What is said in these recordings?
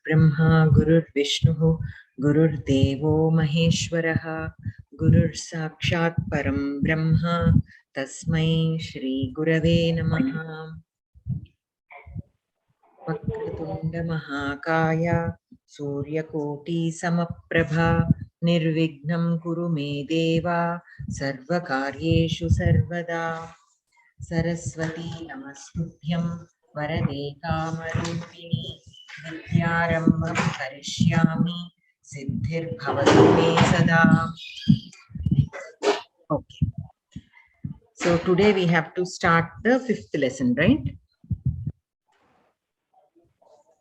Brahma Gurur Vishnu Gururdevo Maheshwaraha Gurur Sakshat Param Brahma Tasmai Shri Gurave Namaha. Vakratunda Mahakaya Suryakoti Samaprabha Nirvignam Kuru Me Deva Sarvakaryeshu Sarvada. Saraswati Namaskrutyam Varade Kamarupini Vidyarambham Karishyami Siddhir Bhavatu Me Sada. Okay. So today we have to start the 5th lesson, right?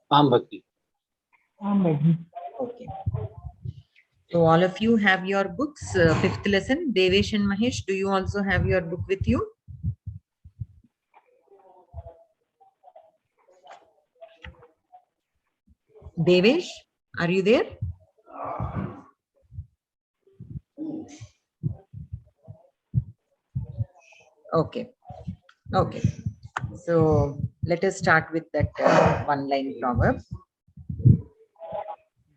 Bhakti. Okay. So all of you have your books, 5th lesson. Devesh and Mahesh, do you also have your book with you? Devesh, are you there? Okay. Okay. So let us start with that one-line proverb.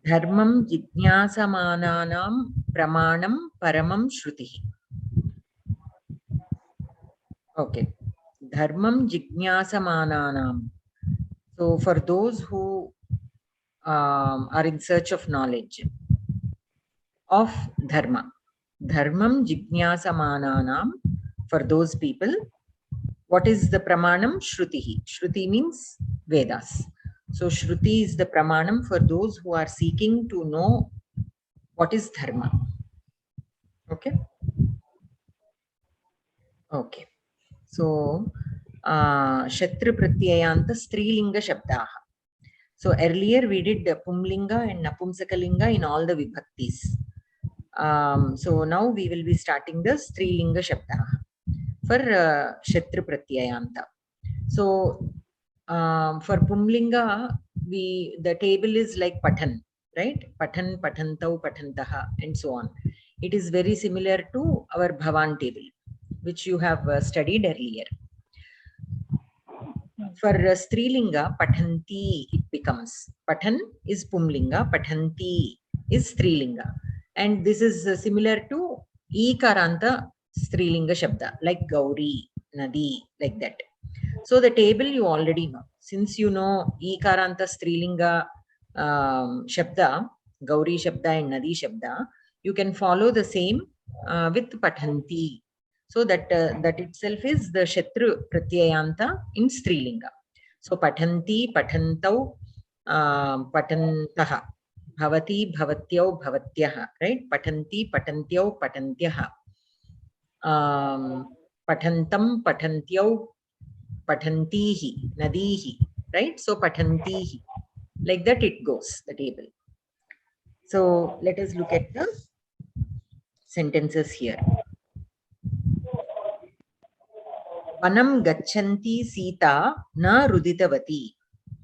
Dharmam jijnasamananam pramanam paramam shrutihi. Okay. Dharmam jijnasamananam. So for those who are in search of knowledge of dharma, dharmam jijnasamananam, for those people, what is the pramanam? Shrutihi. Shruti means Vedas. So Shruti is the pramanam for those who are seeking to know what is dharma. Okay. Okay. So Shatru Pratyayanta Strilinga Shabdaha. So earlier we did Pumlinga and Napumsakalinga in all the Vibhaktis. So now we will be starting the Strilinga Shabdaha for Shatru Pratyayanta. So for Pumlinga, the table is like Patan, right? Patan, Patantau, Patantaha, and so on. It is very similar to our Bhavan table, which you have studied earlier. For Strilinga, Patanti, it becomes. Patan is Pumlinga, Patanti is Strilinga. And this is similar to Ekaranta Strilinga Shabda, like Gauri, Nadi, like that. So the table you already know. Since you know Ekaranta Strilinga Shabda, Gauri Shabda and Nadi Shabda, you can follow the same with Patanti. So that itself is the Shatru Pratyayanta in Strilinga. So Patanti, Patantau, Patantaha, Bhavati, Bhavatyau, Bhavatyaha, right? Patanti, Patantyau, Patantyaha, Patantam, Patantyau, Patantihi, Nadihi, right? So Patantihi, like that it goes, the table. So let us look at the sentences here. Vanam gachanti Sita na ruditavati.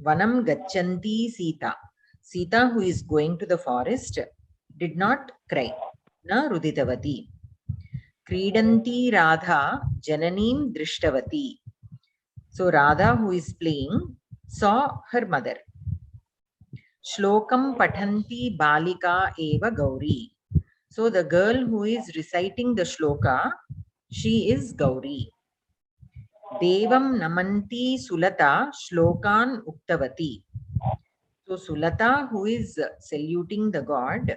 Vanam gachanti Sita. Sita, who is going to the forest, did not cry. Na ruditavati. Kridanti Radha jananim drishtavati. So Radha, who is playing, saw her mother. Shlokam patanti balika eva Gauri. So the girl who is reciting the shloka, she is Gauri. Devam namanti Sulata shlokan uktavati. So Sulata, who is saluting the god,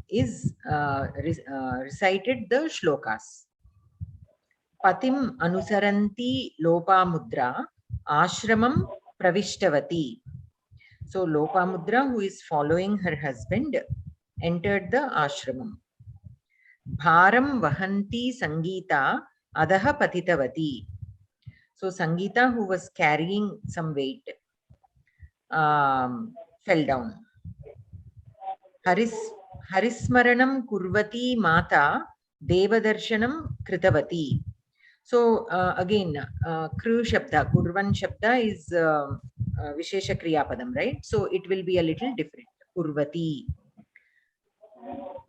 is recited the shlokas. Patim anusaranti Lopamudra ashramam pravishhtavati. So Lopamudra, who is following her husband, entered the ashramam. Bharam vahanti Sangeeta adaha patitavati. So Sangeeta, who was carrying some weight, fell down. Harismaranam kurvati mata devadarshanam kritavati. So again, kru shabda, kurvan shabda is vishesha kriya padam, right? So it will be a little different. Kurvati.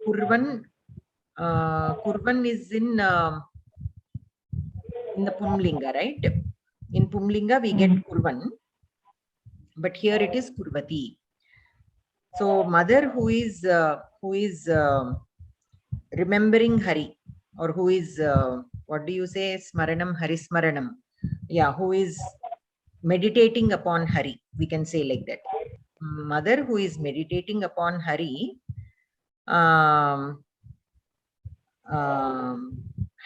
Kurvan is in the Pumlinga, right? In Pumlinga we get kurvan, but here it is kurvati. So mother who is remembering Hari, or who is what do you say, Smaranam, Harismaranam? Yeah, who is meditating upon Hari, we can say like that. Mother who is meditating upon Hari um,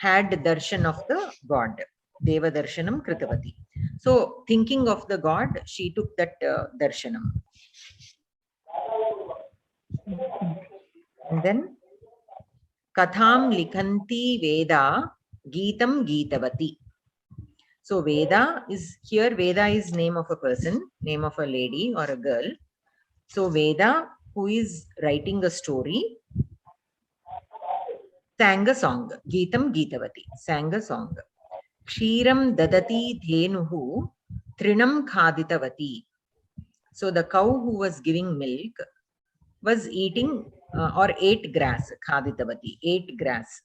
had darshan of the God. Deva darshanam kritavati. So thinking of the God, she took that darshanam. And then Katham likhanti Veda Geetam Geetavati. So Veda is here, Veda is name of a person, name of a lady or a girl. So Veda, who is writing a story, sang a song. Geetam Geetavati, sang a song. Kshiram dadati dhenuhu trinam khaditavati. So the cow who was giving milk was eating or ate grass. Khaditavati, ate grass.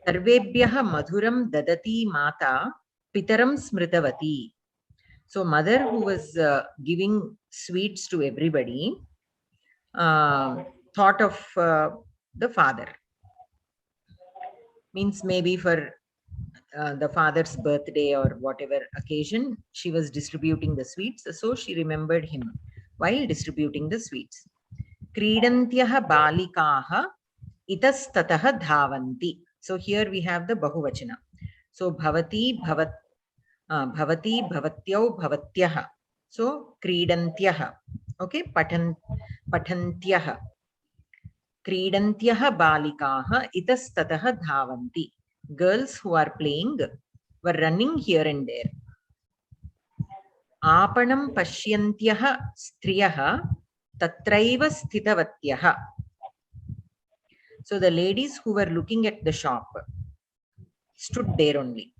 Sarvebhyah madhuram dadati mata pitaram smritavati. So mother who was giving sweets to everybody thought of the father. Means maybe for the father's birthday or whatever occasion, she was distributing the sweets. So she remembered him while distributing the sweets. Kridantyah balikaha itastatah dhavanti. So here we have the bahuvachana. So bhavati, bhavati, bhavatyau, bhavatyah. So kridantyah. Okay, patantyah. Kridantyah balikaha itastatah dhavanti. Girls who are playing were running here and there. Aapanam pashyantyah striyah tatraiva sthitavatyah. So the ladies who were looking at the shop stood there only.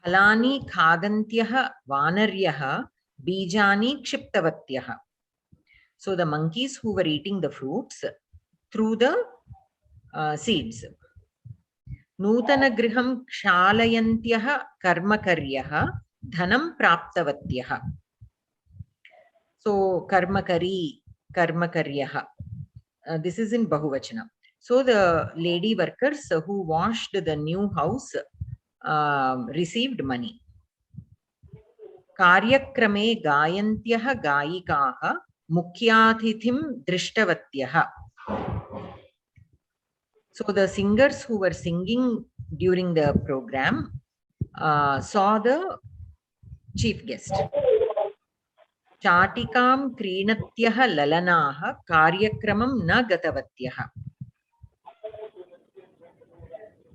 Phalani khadantyah vanaryah bijani kshiptavatyah. So the monkeys who were eating the fruits threw the seeds. Nutana griham kshaalayantyah karmakaryah dhanam praptavatyah. So karmakaryah. This is in bahuvachana. So the lady workers who washed the new house received money. Karyakrame gayantyah gayikaha mukhyatithim drishtavatyah. So the singers who were singing during the program saw the chief guest. Chatikam krinatyah lalanaha karyakramam na gatavatyah.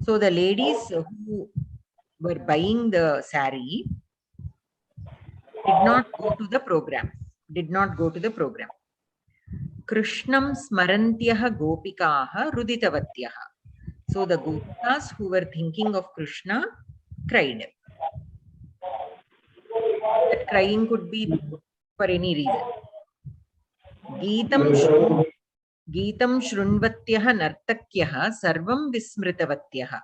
So the ladies who were buying the sari did not go to the program. Krishnam smarantyah gopikaha ruditavatyah. So the gopikas who were thinking of Krishna cried. That crying could be for any reason. Geetam shrunvatyah nartakyah sarvam vismritavathyah.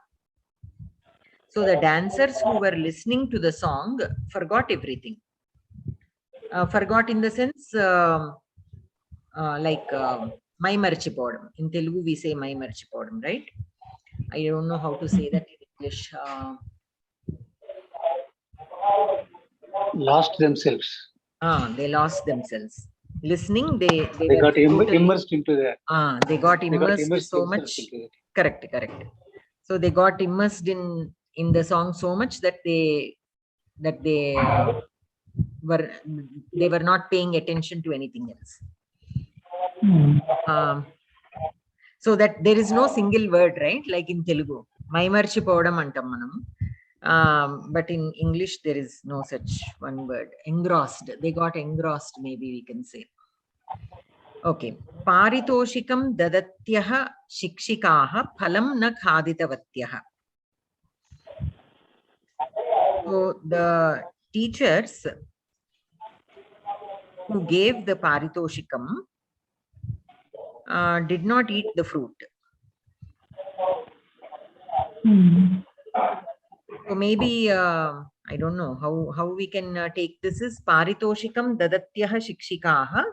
So the dancers who were listening to the song forgot everything. Forgot in the sense like Maimarchipodam. In Telugu we say Maimarchipodam, right? I don't know how to say that in English. Lost themselves. They lost themselves. Listening, they got immersed into that. They got immersed so much. Correct. So they got immersed in the song so much that they were not paying attention to anything else. So that there is no single word, right? Like in Telugu, Maimarchipovadam antam manam. But in English, there is no such one word. Engrossed. They got engrossed, maybe we can say. Okay. Paritoshikam dadatyah shikshikaha phalam na khaditavatyah. So the teachers who gave the paritoshikam did not eat the fruit. So maybe I don't know how we can take this is paritoshikam dadatyah shikshikaah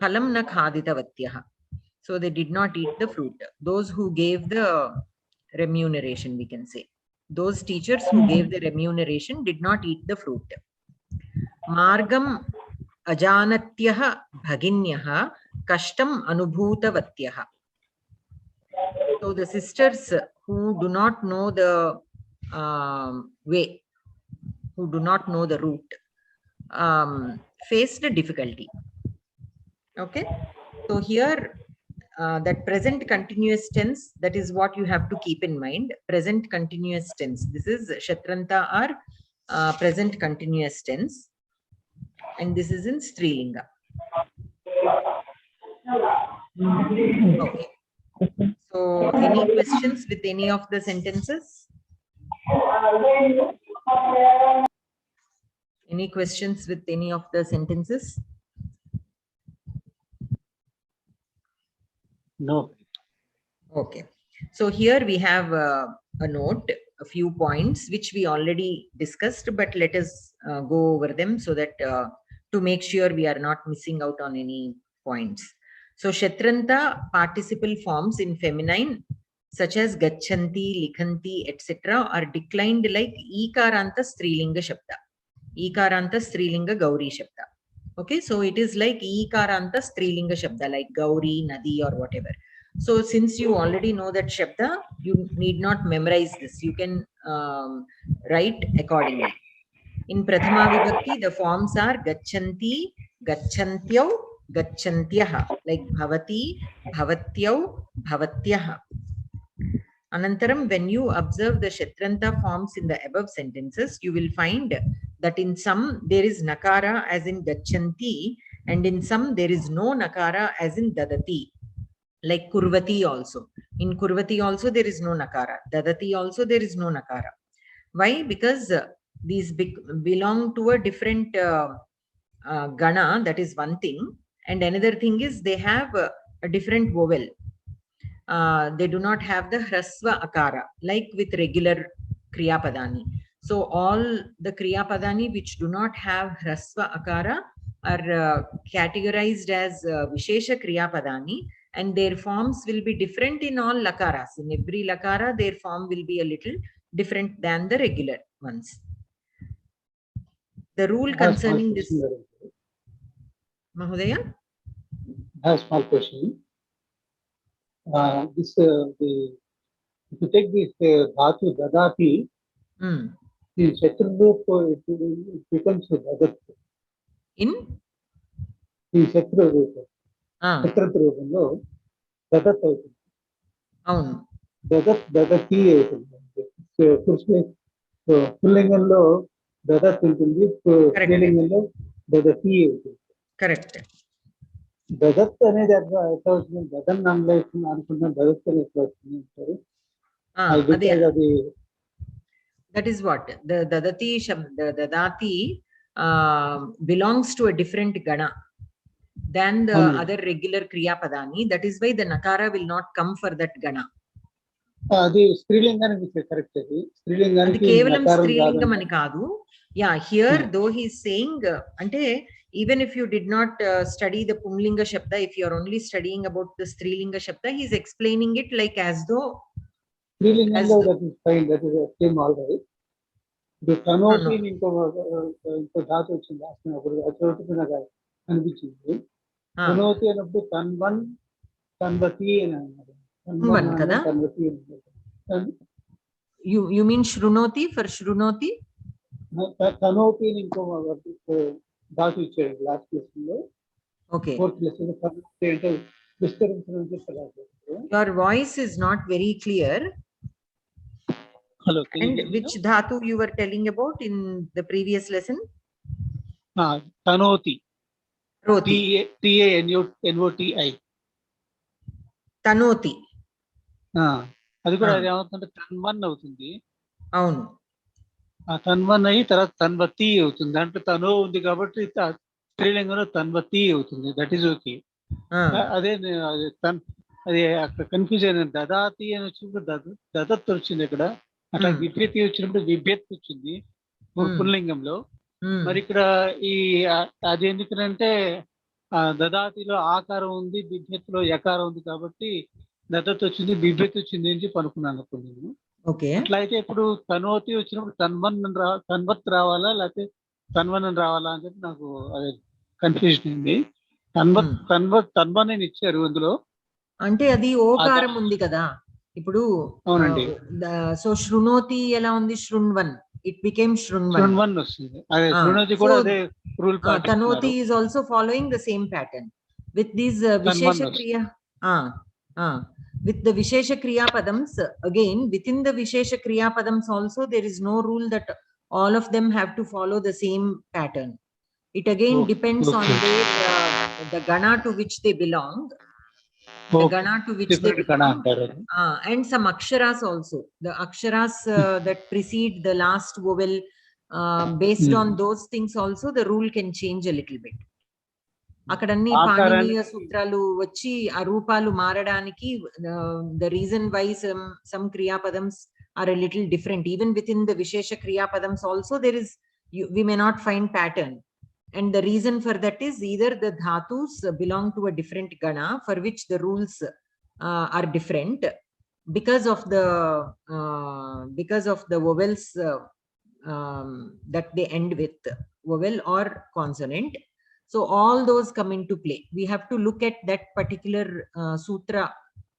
phalam na khaditavatyaha. So they did not eat the fruit. Those who gave the remuneration, we can say. Those teachers who gave the remuneration did not eat the fruit. Margam ajanatyah bhaginyah kashtam anubhutavatyah. So the sisters who do not know the way, who do not know the route, faced a difficulty. Okay, so here that present continuous tense, that is what you have to keep in mind. Present continuous tense, this is shatranta or present continuous tense, and this is in strilinga. Okay, so any questions with any of the sentences? Any questions with any of the sentences? No. Okay, so here we have a note, a few points which we already discussed, but let us go over them so that to make sure we are not missing out on any points. So Shatranta participle forms in feminine such as gachanti, likhanti, etc. are declined like ikaranta strilinga shabda, ikaranta strilinga gauri shabda. Okay, so it is like ikaranta strilinga shabda like gauri, nadi or whatever. So since you already know that shabda, you need not memorize this. You can write accordingly. In Prathama Vibhakti, the forms are gachanti, gachantyau, gachantyah, like bhavati, bhavatyau, bhavatyah. Anantaram, when you observe the Shatranta forms in the above sentences, you will find that in some there is nakara as in gachanti, and in some there is no nakara as in dadati. Like kurvati also. In kurvati also there is no nakara. Dadati also there is no nakara. Why? Because these belong to a different gana, that is one thing. And another thing is they have a different vowel. They do not have the hrasva akara like with regular kriya padani. So all the kriya padani which do not have hrasva akara are categorized as vishesha kriya padani, and their forms will be different in all lakaras. In every lakara, their form will be a little different than the regular ones. The rule concerning this, Mahodaya? I have a small question. If you take this dhatu dadati, in Shatruloop, it becomes dadat. In Shatruloop, Shatruloopలో dadat అవుతుంది. అవును. దదతి అవుతుంది. పుల్లింగంలో దదత్ ఉంటుంది, స్త్రీలింగంలో దదతి అవుతుంది. Correct. దదత్ అనేది ఎట్లా వస్తుంది? దదన్ అనుకున్న దదత్ అని ఎట్లా వస్తుంది అంటారు? That is what the dadati shabda, dadati belongs to a different gana than the other regular kriya padani. That is why the nakara will not come for that gana. అది స్త్రీలింగానికి కరెక్ట్. అది స్త్రీలింగానికి కేవలం స్త్రీలింగం అని కాదు. Yeah, here though he is saying ante even if you did not study the pumlinga shabda, if you are only studying about the strilinga shabda, he is explaining it like as though strilinganlo that is fine, that is same all right. The tanoti ఇంకో ధాతు వచ్చింది అప్పుడు చోటుకు నాకు అనిపించింది. tanoti అన్నప్పుడు తన్వన్ తన్వతి అని అన్నారు. కదా? You mean shrunoti for shrunoti? tanoti ఇంకో ధాతు ఇచ్చాడు లాస్ట్ లెసన్ లో. Okay. ఫోర్త్ లెసన్ అంటే విస్తరించడం చెప్పారు. Your voice is not very clear. Hello. And which dhatu you were telling about in the previous lesson? Tanoti. Roti. T-A-N-O-T-I. Tanoti. అది కూడా ఏమవుతుందంటే తన్వన్ అవుతుంది. అవును. తన్వన్ అయ్యి తర్వాత తన్వతి అవుతుంది. దాంట్లో తనో ఉంది కాబట్టి స్త్రీలింగంలో తన్వతి అవుతుంది. That is okay. అదే అది అక్కడ కన్ఫ్యూజ్ అయిన దదాతి అని వచ్చినప్పుడు దదత్ వచ్చింది ఇక్కడ. అట్లా విభ్యతి వచ్చినప్పుడు విభ్యతి వచ్చింది పుల్లింగంలో. మరి ఇక్కడ ఈ అది ఎందుకంటే దదాతిలో ఆకారం ఉంది, బిభ్యతిలో యకారం ఉంది కాబట్టి దదత్ వచ్చింది, బిభ్యతి వచ్చింది అని చెప్పి అనుకున్నాను అప్పుడు నేను. అట్లయితే ఇప్పుడు తనోతి వచ్చినప్పుడు తన్వత్ రావాలా లేకపోతే తన్వన్ రావాలా అని చెప్పి నాకు అది కన్ఫ్యూజన్ అయింది. తన్వన్ అని ఇచ్చారు అందులో, అంటే అది ఓకారం ఉంది కదా ఇప్పుడు. అవునండి. సో శృణోతి ఎలా ఉంది, శృణ్వన్, it became Shrunvan. Shrunvan వస్తుంది. అదే శృణోతి కూడా అదే రూల్ పాటిస్తున్నారు. Tanoti is also following the same pattern with these Vishesha Kriya. With the Vishesha Kriya Padams, again within the Vishesha Kriya Padams also there is no rule that all of them have to follow the same pattern. It again depends on the Gana to which they belong. The Gana to which they belong. And some Aksharas also. The Aksharas that precede the last vowel, based on those things also the rule can change a little bit. Akadani Paniniya Sutralu vachi a roopalu maradaniki, the reason why some Kriya Padams are a little different. Even within the Vishesha Kriya Padams also there is, we may not find pattern. And the reason for that is either the dhatus belong to a different gana for which the rules are different because of the vowels that they end with vowel or consonant. So all those come into play. We have to look at that particular sutra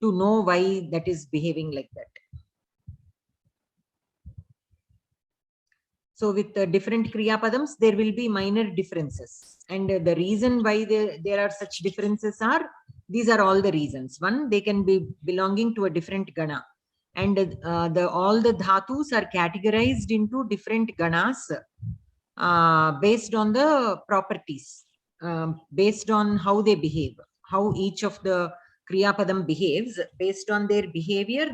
to know why that is behaving like that. So with the different Kriya Padams, there will be minor differences. And the reason why there are such differences are, these are all the reasons. One, they can be belonging to a different Gana. And all the dhatus are categorized into different Ganas based on the properties, based on how they behave, how each of the Kriya Padam behaves. Based on their behavior,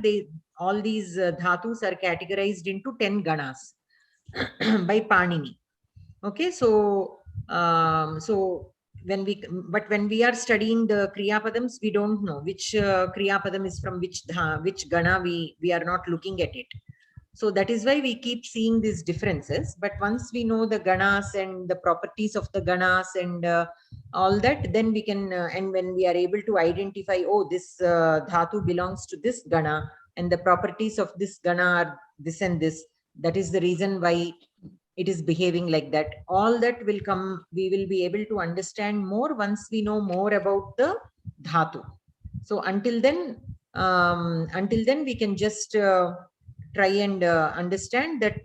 all these dhatus are categorized into 10 Ganas. By Panini. Okay, so when we are studying the Kriya Padams, we don't know which Kriya Padam is from which Gana. We are not looking at it. So that is why we keep seeing these differences. But once we know the Ganas and the properties of the Ganas and all that, then we can, and when we are able to identify, oh, this dhatu belongs to this Gana and the properties of this Gana are this and this, that is the reason why it is behaving like that. All that will come, we will be able to understand more once we know more about the dhatu. So until then we can just try and understand that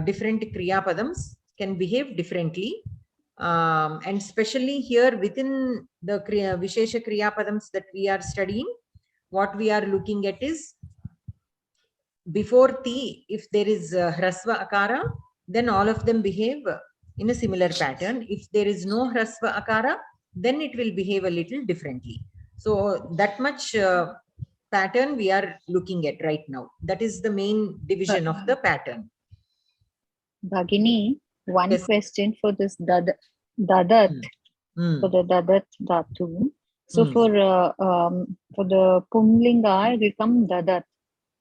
different Kriya Padams can behave differently. And especially here within the Vishesha Kriya Padams that we are studying, what we are looking at is, before ti, if there is hrasva akara, then all of them behave in a similar pattern. If there is no hrasva akara, then it will behave a little differently. So that much pattern we are looking at right now. That is the main division of the pattern. Bhagini, one question for this dadat, for the dadat dhatu. So for the pumlinga, it will come dadat.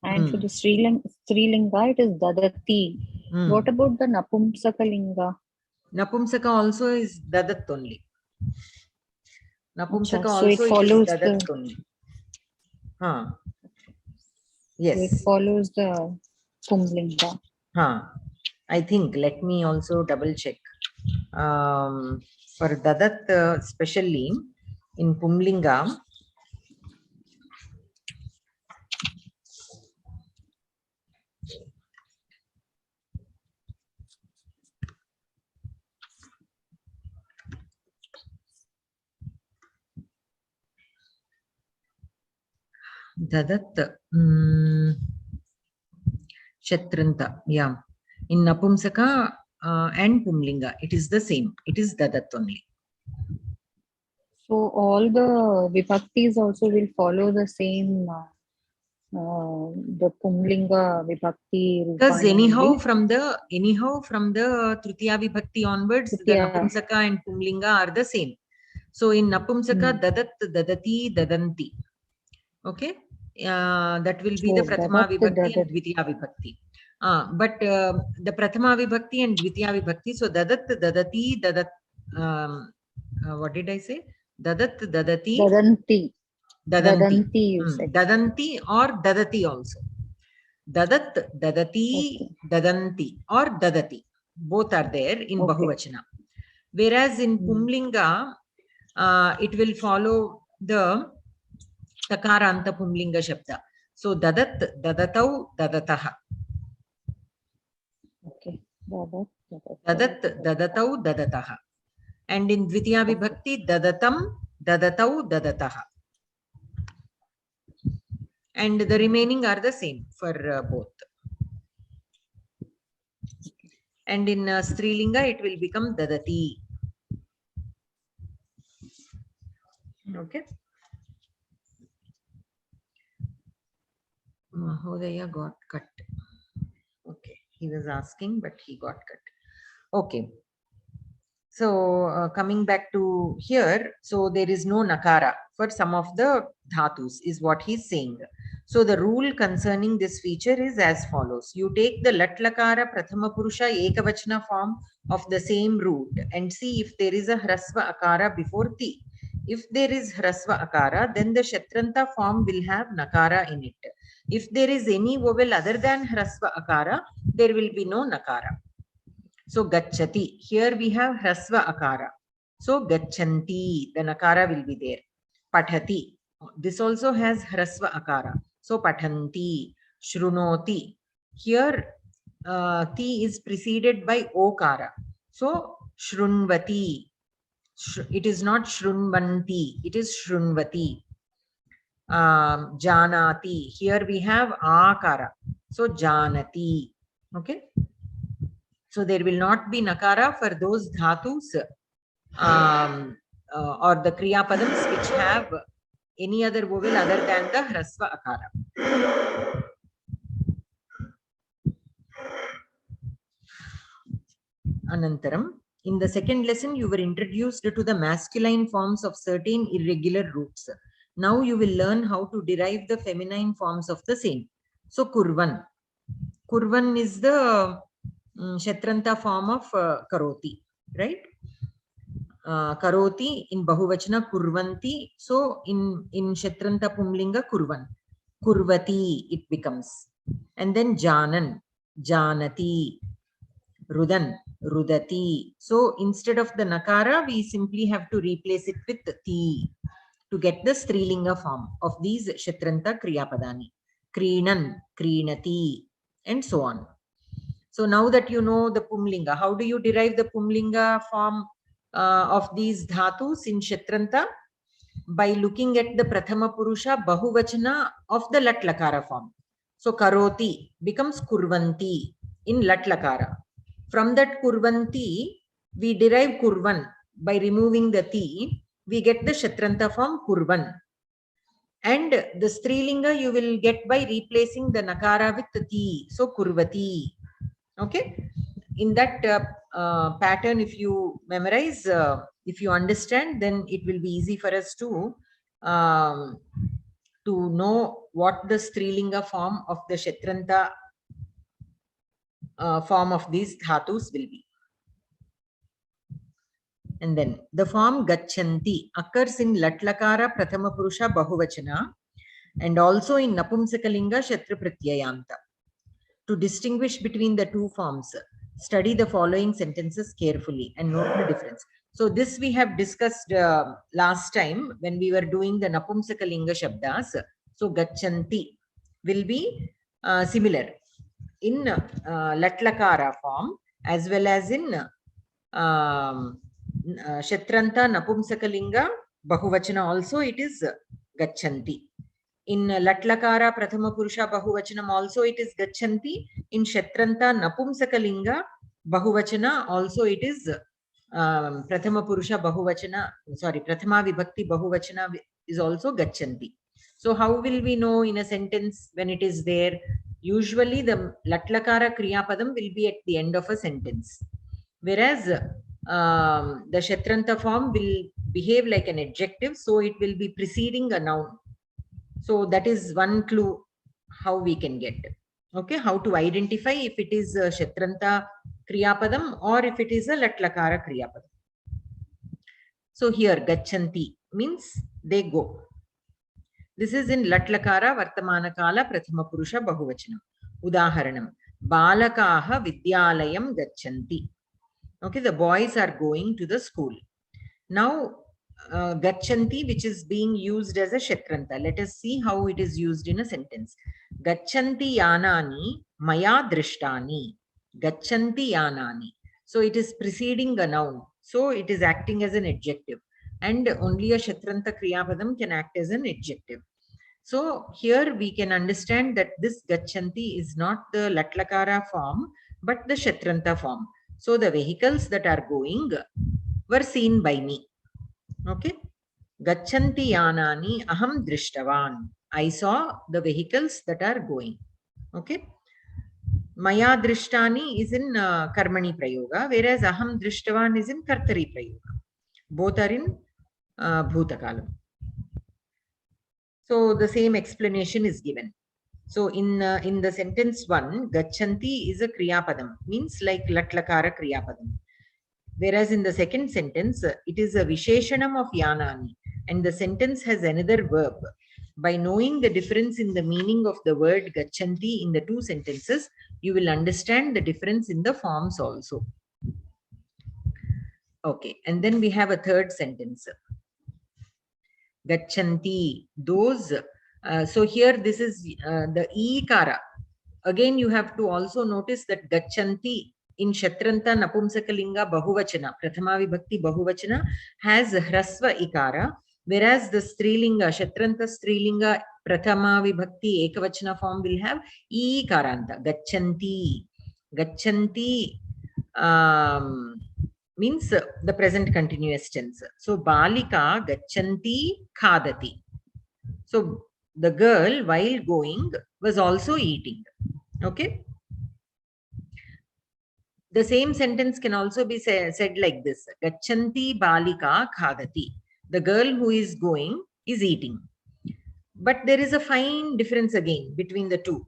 And for the Strilinga, it is dadati. What about the Napumsakalinga? Napumsaka also is dadat only. Napumsaka so also it follows is dadat only. Yes. So it follows the Pumlinga. I think, let me also double check. For dadat, especially in Pumlinga, dadat, Shatranta, yeah. In Napumsaka and Pumlinga, it is the same. It is dadat only. So all the vibhaktis also will follow the same, the Pumlinga vibhakti. Because anyhow from the Tritiya vibhakti onwards, the Napumsaka and Pumlinga are the same. So in Napumsaka, dadat, dadati, dadanti. Okay. that will be the Prathama Vibhakti and Dvitiya Vibhakti. But the Prathama Vibhakti and Dvitiya Vibhakti, so Dadat, Dadati, Dadat, what did I say? Dadat, Dadati, Dadanti. Dadanti. Dadanti or Dadati also. Dadat, Dadati, Dadanti or Dadati. Both are there in Bahuvachana. Whereas in Pumlinga, it will follow the Takaranta Pumlinga Shabda. So Dadat, Dadatau, Dadataha. Okay. Dadat, Dadatau, Dadataha. And in Dvitiya Vibhakti, Dadatam, Dadatau, Dadataha. And the remaining are the same for both. And in Strilinga, it will become Dadati. Okay. Mahodaya got cut. Okay. He was asking, but he got cut. Okay. So coming back to here, so there is no nakara for some of the dhatus is what he's saying. So the rule concerning this feature is as follows. You take the lat lakara prathama purusha ekavachana form of the same root and see if there is a hrasva akara before ti. If there is hrasva akara, then the shatranta form will have nakara in it. If there is any vowel other than hrasva akara, there will be no nakara. So gacchati, here we have hrasva akara. So gacchanti, the nakara will be there. Pathati, this also has hrasva akara. So pathanti, shrunoti. Here ti is preceded by okara. So shrunvati. It is not shrunvanti, it is shrunvati. Janati, here we have akara. So janati. Okay. So there will not be nakara for those dhatus or the kriya padams which have any other vowel other than the hrasva akara. Anantaram, in the second lesson, you were introduced to the masculine forms of certain irregular roots. Now you will learn how to derive the feminine forms of the same. So kurvan. Kurvan is the Shatranta form of karoti, right? Karoti in Bahuvachana kurvanti. So in Shatranta Pumlinga kurvan. Kurvati it becomes. And then Janan, Janati, Rudan, Rudati. So instead of the Nakara, we simply have to replace it with Ti to get the Strilinga form of these Shatranta Kriyapadani. Krinan, Krinati, and so on. So now that you know the Pumlinga, how do you derive the Pumlinga form of these dhatus in Shatranta? By looking at the Prathama Purusha Bahuvachana of the Lat Lakara form. So Karoti becomes Kurvanti in Lat Lakara. From that Kurvanti, we derive Kurvan. By removing the Ti, we get the Shatranta form Kurvan. And the Strilinga you will get by replacing the Nakara with the Ti. So Kurvati. Okay, in that pattern, if you memorize, if you understand, then it will be easy for us to know what the Strilinga form of the Shatranta form of these dhatus will be. And then the form Gacchanti occurs in Latlakara Prathama Purusha Bahuvachana and also in Napumsakalinga Shatra Pratyayanta. To distinguish between the two forms, study the following sentences carefully and note the difference. So this we have discussed last time when we were doing the Napumsakalinga Shabdas. So Gacchanti will be similar in Latlakara form as well as in Shatranta Napumsakalinga Bahuvachana also it is Gacchanti. In Latlakara Prathama Purusha Bahuvachanam also it is Gacchanti. In Shatranta Napumsakalinga Bahuvachana also it is Prathama Purusha Bahuvachana, sorry, Prathama Vibhakti Bahuvachana is also Gacchanti. So how will we know in a sentence when it is there? Usually the Latlakara Kriya Padam will be at the end of a sentence. Whereas the Shatranta form will behave like an adjective, so it will be preceding a noun. So that is one clue how we can get. Okay, how to identify if it is a Shatranta Kriyapadam or if it is a Latlakara Kriyapadam. So here Gachanti means they go. This is in Latlakara Vartamana Kala Prathama Purusha Bahuvachanam. Udaharanam. Balakaha Vidyalayam Gachanti. Okay, the boys are going to the school. Now, Gachanti, which is being used as a Shatranta. Let us see how it is used in a sentence. Gachanti Yanani Maya Drishtani. Gachanti Yanani. So it is preceding a noun. So it is acting as an adjective. And only a Shatranta Kriyapadam can act as an adjective. So here we can understand that this Gachanti is not the Latlakara form, but the Shatranta form. So the vehicles that are going were seen by me. Okay. Gachanti Yanani Aham Drishtavan. I saw the vehicles that are going. Okay. Maya Drishtani is in Karmani Prayoga, whereas Aham Drishtavan is in Kartari Prayoga. Both are in Bhutakalam. So the same explanation is given. So in the sentence 1, Gachanti is a Kriyapadam, means like Latlakara Kriyapadam. Whereas in the second sentence, it is a Visheshanam of Yanani, and the sentence has another verb. By knowing the difference in the meaning of the word Gachanti in the two sentences, you will understand the difference in the forms also. Okay, and then we have a third sentence. Gachanti, those. So here this is the Ikara. Again, you have to also notice that Gachanti in Shatranta Napumsakalinga Bahuvachana, Prathama Vibhakti Bahuvachana has Hrasva Ikara, whereas the Strilinga, Shatranta Strilinga Prathama Vibhakti Ekavachana form will have Ikaranta. Gachanti. Gachanti means the present continuous tense. So Balika Gachanti Khadati. So the girl, while going, was also eating. Okay. The same sentence can also be said like this. Gachanti Balika Khadati. The girl who is going is eating. But there is a fine difference again between the two.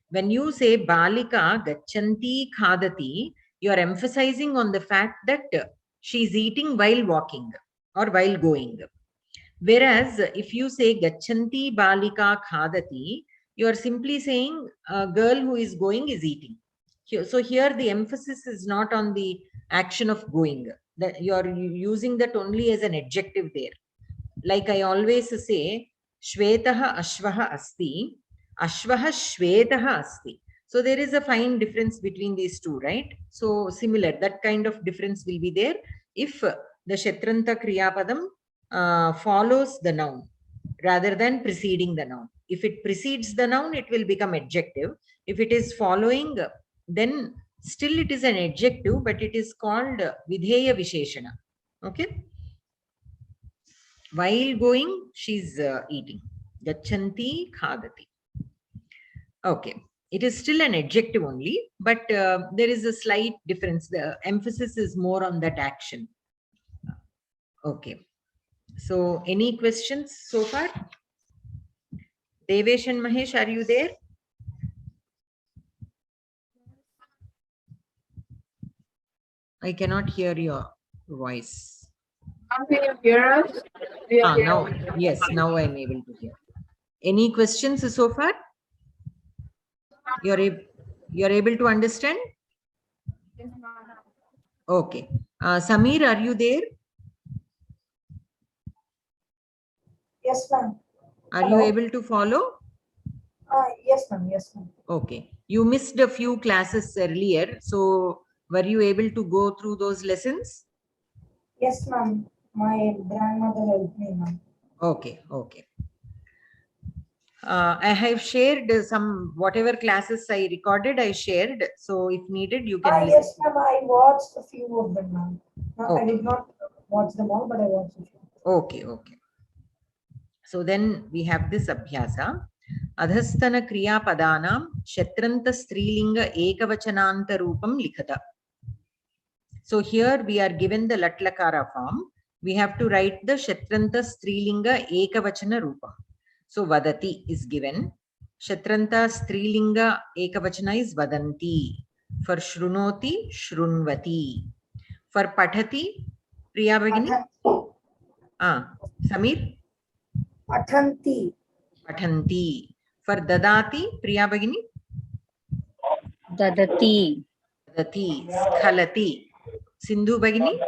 When you say Balika Gachanti Khadati, you are emphasizing on the fact that she is eating while walking or while going. Whereas if you say Gachanti Balika Khadati, you are simply saying a girl who is going is eating. So here the emphasis is not on the action of going. That you are using that only as an adjective there. Like I always say, Shvetaha Ashvaha Asti, Ashvaha Shvetaha Asti. So there is a fine difference between these two, right? So similar, that kind of difference will be there if the Shatranta Kriyapadam follows the noun rather than preceding the noun. If it precedes the noun, it will become adjective. If it is following, then still it is an adjective, but it is called Vidheya Visheshana. Okay. While going, she's eating. Gachanti Khadati. Okay. It is still an adjective only, but there is a slight difference. The emphasis is more on that action. Okay. So, any questions so far? Devesh and Mahesh, are you there? I cannot hear your voice. Can you hear us? Now, yes, now I'm able to hear. Any questions so far? You're able to understand? Okay. Samir, are you there? Yes, ma'am. Are you able to follow? Yes, ma'am. Yes, ma'am. Okay. You missed a few classes earlier. So, were you able to go through those lessons? Yes, ma'am. My grandmother helped me, ma'am. Okay. Okay. I have shared some, whatever classes I recorded, I shared. So, if needed, you can listen. Yes, ma'am. I watched a few of them, ma'am. Okay. I did not watch them all, but I watched a few. Okay. Okay. So, then we have this abhyasa. Adhasthana kriya padanam shatranta strilinga ekavachananta rupam likhata. So here we are given the latlakara form. We have to write the shatranta strilinga ekavachana rupam. So vadati is given. Shatranta strilinga ekavachana is vadanti. For shrunoti, shrunvati. For pathati, Priya Bhagini? Samir? Pathanti. Pathanti. For dadati, Priya Bhagini? Dadati. Dadati. Skhalati. Sindhu Bhagini?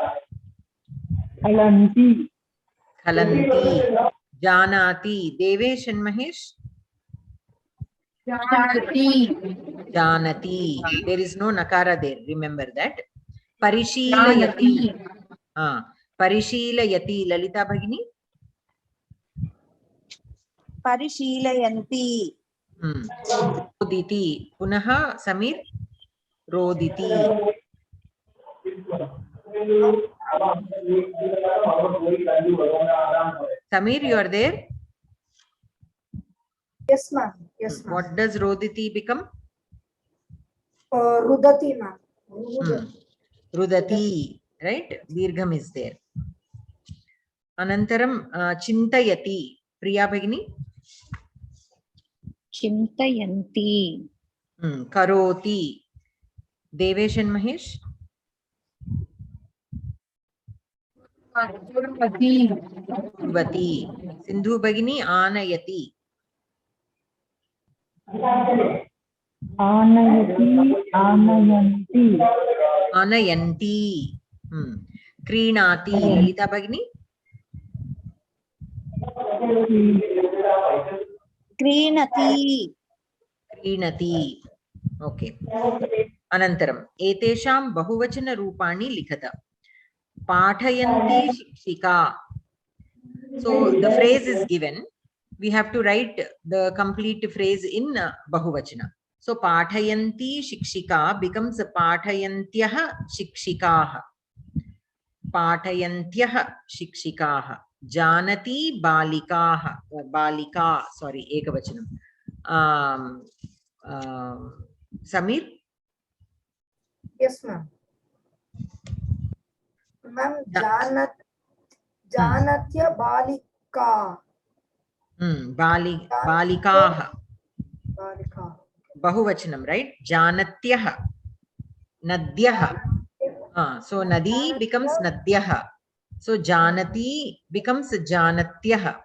Khalanti. Khalanti. Janati. Devesh and Mahesh? Janati. Janati. There is no nakara there. Remember that. Parishilayati. Parishilayati. Lalita Bhagini? Parishilayanti. Roditi. Punaha Samir? Roditi. Samir, you are there? Yes, ma'am. Yes, ma'am. What does Roditi become? Rudati, ma'am. Rudati, right? Dirgham is there. Anantaram Chintayati. Priya Bhagini? Chintayanti. Karoti. Devesh and Mahesh? Kurvati. Sindhu Bhagini? Anayati. Anayati. Anayanti. Anayanti. Krinati. Lalita Bhagini? Krinati. Krinati. Okay. Anantaram. Etesham bahuvachana rupani likhata. Pathayanti shikshika. So the phrase is given. We have to write the complete phrase in bahuvachana. So pathayanti shikshika becomes pathayantyah shikshikaah. Pathayantyah shikshikaah. Janati balikaah. Balika, sorry, ekavachanam. Samir? Yes, ma'am. Ma'am, Janatya balika. Balikaah. Balika. Bahuvachanam, right? Janatyah. Nadyah. So Nadi becomes Nadyah. So Janati becomes Janatyah.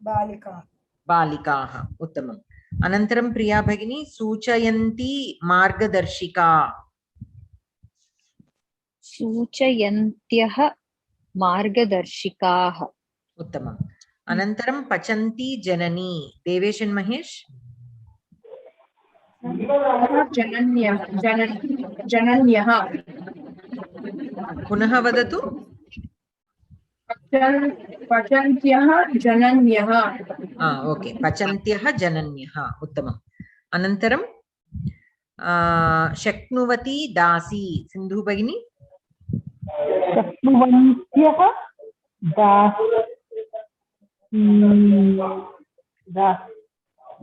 Balika. Balikaah. Uttamam. Anantaram Priya Bhagini Suchayanti Margadarshika. Suchayantyah Margadarshikaah. Uttamam. Anantaram Pachanti Janani. Devesh and Mahesh? Jananyah. Punaha vadatu? Pachantyah Jananyah. Okay. Pachantyah Jananyah. Uttamam. Anantaram Shaknuvati Dasi. Sindhu Bhagini? Shaknuvantyah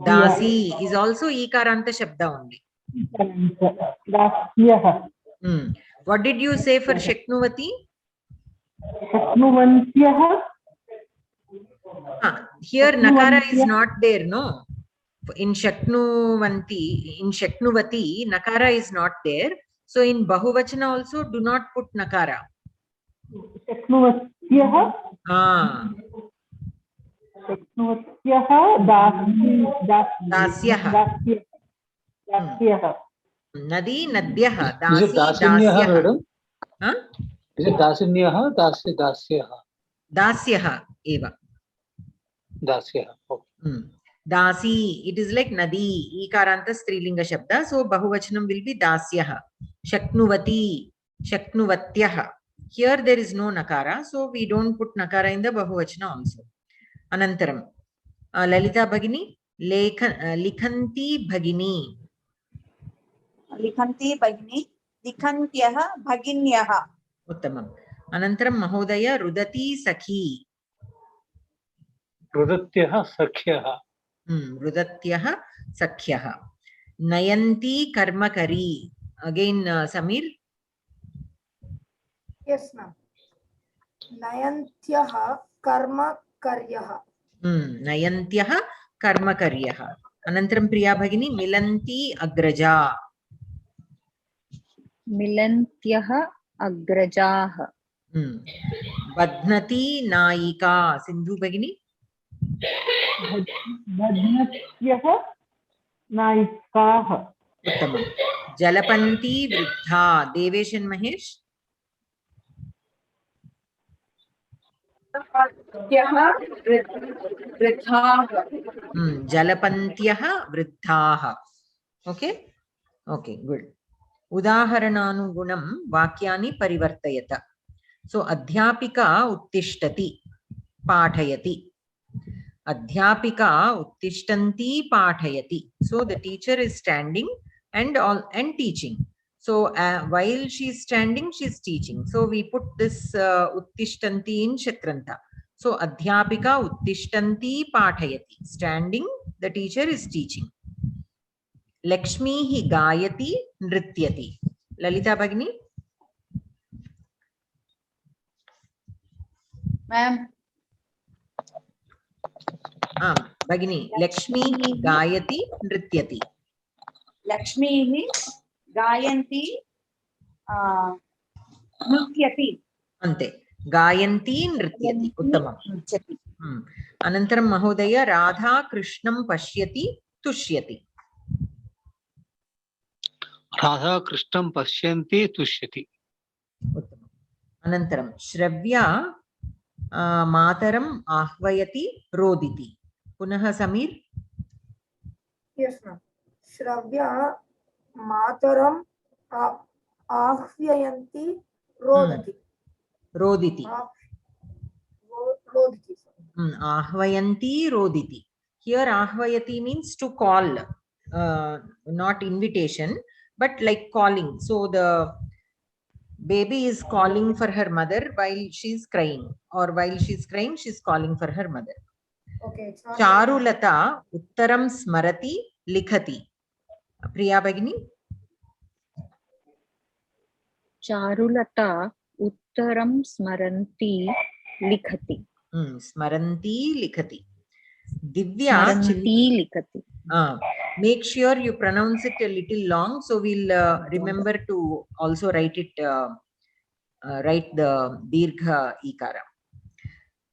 Dasi is also Ikaranta Shabda only. Dasyah. What did you say for Shaknuvati? Shaknuvantyah. Here Nakara is not there, no? In Shaknuvati, Nakara is not there. So in Bahuvachana also do not put Nakara. Shaknuvatyah. Shaknuvatyah Dasyah. Dasyah. Nadi Nadyah. Is it Dasinyah, madam? Is it Dasinyah? Dasyah. Dasyah eva. Dasyah. Okay. Dasi, it is like Nadi, Ikaranta Strilinga Shabda. So Bahuvachanam will be Dasyah. Shaknuvati, Shaknuvatyah. Here there is no Nakara, so we don't put Nakara in the Bahuvachana also. Anantaram. Lalita Bhagini, Likhanti Bhagini. Likhanti Bhagini. Likhantyah Bhaginyah. Uttamam. Anantaram Mahodaya Rudati Sakhi. Rudatyah Sakhyah. Rudatyah Sakhyah. Nayanti Karmakari. Again, Samir. Yes, ma'am. Nayantyah karma karyah. Nayantyah karmakaryah. Anantaram Priya Bhagini milanti agraja. Milantyah agrajah. Badhnati naika. Sindhu Bhagini. Badhnatyah naikah. Uttamam. Jalapanti vruddha. Devesh and Mahesh. Jalapantyah vruddhaah. Okay. Okay, good. Udaharananugunam vakyani parivartayata. So adhyapika uttishtati pathayati. Adhyapika uttishtanti pathayati. So the teacher is standing and teaching. So while she is standing, she is teaching. So we put this uttishtanti in Shakranta. So adhyapika uttishtanti pathayati. Standing, the teacher is teaching. Lakshmi hi gayati nrityati. Lalita Bhagini. Ma'am. Bhagini. Lakshmi hi gayati nrityati. Lakshmi hi gayanti nrityati. Ante. Gayanti nrityati. Uttamam. Anantaram Mahodaya Radha Krishnam pashyati tushyati. Radha Krishnam pashyanti tushyati. Uttamam. Anantaram Shravya Mataram ahvayati roditi. Punaha Samir. Yes, ma'am. Shravya Mataram ahvyayanti rodati. Roditi. Roditi. Ahvayanti roditi. Here ahvayati means to call, not invitation, but like calling. So the baby is calling for her mother while she is crying, or while she is crying, she is calling for her mother. Okay. Charulata uttaram smarati likhati. Priya Bhagini. Charulata uttaram smaranti likhati. Smaranti likhati. Divya Smaranti likhati. Make sure you pronounce it a little long, so we'll remember to also write it. Write the dirgha ikara.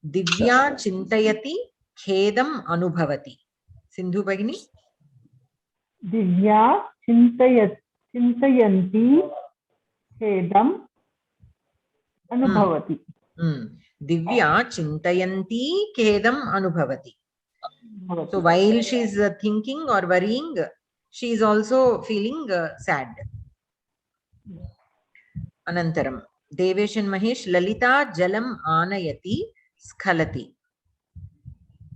Divya chintayati khedam anubhavati. Sindhu Bhagini. Divya chintayanti khedam anubhavati. Divya chintayanti khedam anubhavati. So while she is thinking or worrying, she is also feeling sad. Anantaram Devesh and Mahesh. Lalita jalam anayati skhalati.